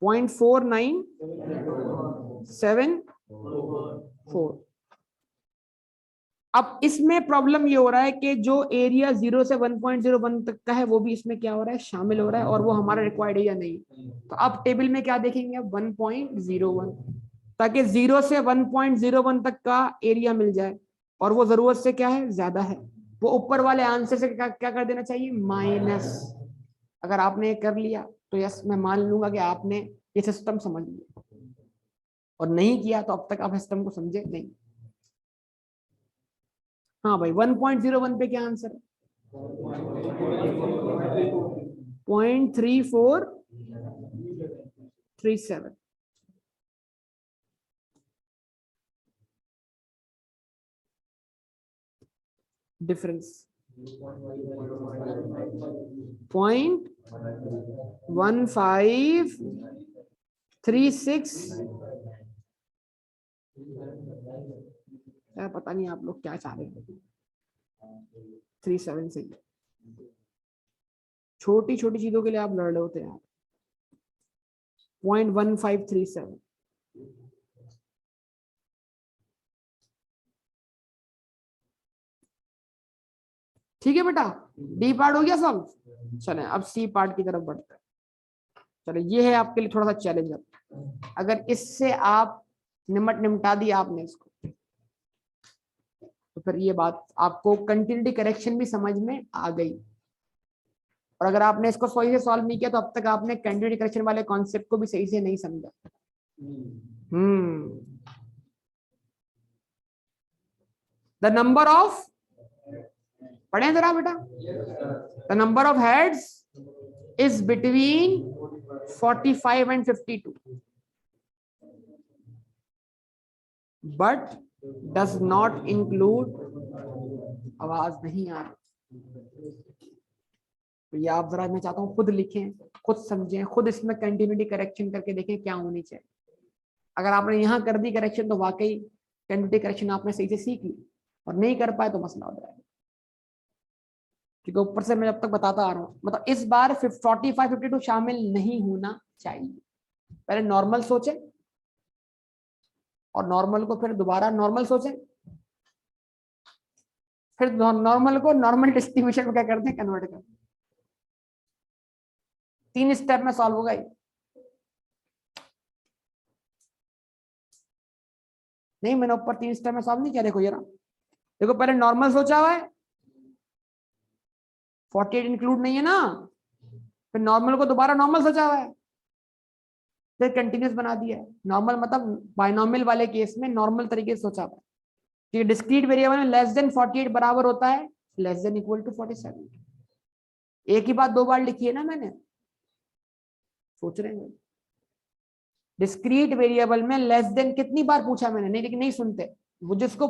0.4974। अब इसमें प्रॉब्लम ये हो रहा है कि जो एरिया 0 से 1.01 तक का है वो भी इसमें क्या हो रहा है, शामिल हो रहा है, और वो हमारा रिक्वायर्ड एरिया नहीं। तो अब टेबल में क्या देखेंगे, 1.01, ताकि 0 से 1.01 तक का एरिया मिल जाए, और वो जरूरत से क्या है, ज्यादा है, वो ऊपर वाले आंसर से क्या कर देना चाहिए, माइनस। अगर आपने कर लिया तो यस मैं मान लूंगा कि आपने ये सिस्टम समझ लिया, और नहीं किया तो अब तक आप सिस्टम को समझे नहीं। हाँ भाई 1.01 पे क्या आंसर है, 0.3437। डिफरेंस 0.1536। पता नहीं आप लोग क्या चाह रहे हैं, 37 से छोटी छोटी चीजों के लिए आप लड़ रहे होते हैं। 0.1537। ठीक है बेटा, डी पार्ट हो गया सॉल्व। चलें अब सी पार्ट की तरफ बढ़ते हैं। चलो ये है आपके लिए थोड़ा सा चैलेंज। अगर इससे आप निपटा दिया आपने इसको, तो फिर ये बात आपको कंटिन्यूटी करेक्शन भी समझ में आ गई। और अगर आपने इसको सही से सॉल्व नहीं किया तो अब तक आपने कंटिन्यूटी करेक्शन वाले कॉन्सेप्ट को भी सही से नहीं समझा। द नंबर ऑफ, पढ़े जरा बेटा, the number of heads is between 45 and 52 but does not include, आवाज नहीं आ रही तो ये आप जरा, मैं चाहता हूँ खुद लिखें, खुद समझें, खुद इसमें कंटिन्यूटी करेक्शन करके देखें क्या होनी चाहिए। अगर आपने यहाँ कर दी करेक्शन तो वाकई कंटिन्यूटी करेक्शन आपने सही से सीख ली, और नहीं कर पाए तो मसला हो जाएगा। क्योंकि ऊपर से मैं जब तक बताता आ रहा हूँ, मतलब इस बार 45-52 शामिल नहीं होना चाहिए। पहले नॉर्मल सोचें, और नॉर्मल को फिर दोबारा नॉर्मल सोचें, फिर नॉर्मल को नॉर्मल डिस्ट्रीब्यूशन में क्या करते हैं, कन्वर्ट करते हैं। 3 स्टेप में सॉल्व होगा ये। नहीं मैंने ऊपर 3 स्टेप में सॉल्व नहीं किया, देखो ये रहा। देखो पहले नॉर्मल सोचा हुआ है, 48 इंक्लूड नहीं है ना, फिर नॉर्मल को दोबारा नॉर्मल सोचा हुआ है, फिर कंटिन्यूस बना दिया है। नॉर्मल मतलब बाइनॉमियल वाले केस में नॉर्मल तरीके से सोचा हुआ है कि डिस्क्रीट वेरिएबल में लेस देन 48 बराबर होता है लेस देन इक्वल टू 47। एक ही बात दो बार लिखी है ना मैंने, सोच रहे हैं। डिस्क्रीट वेरिएबल में लेस देन कितनी बार पूछा मैंने, नहीं लेकिन नहीं सुनते वो, जिसको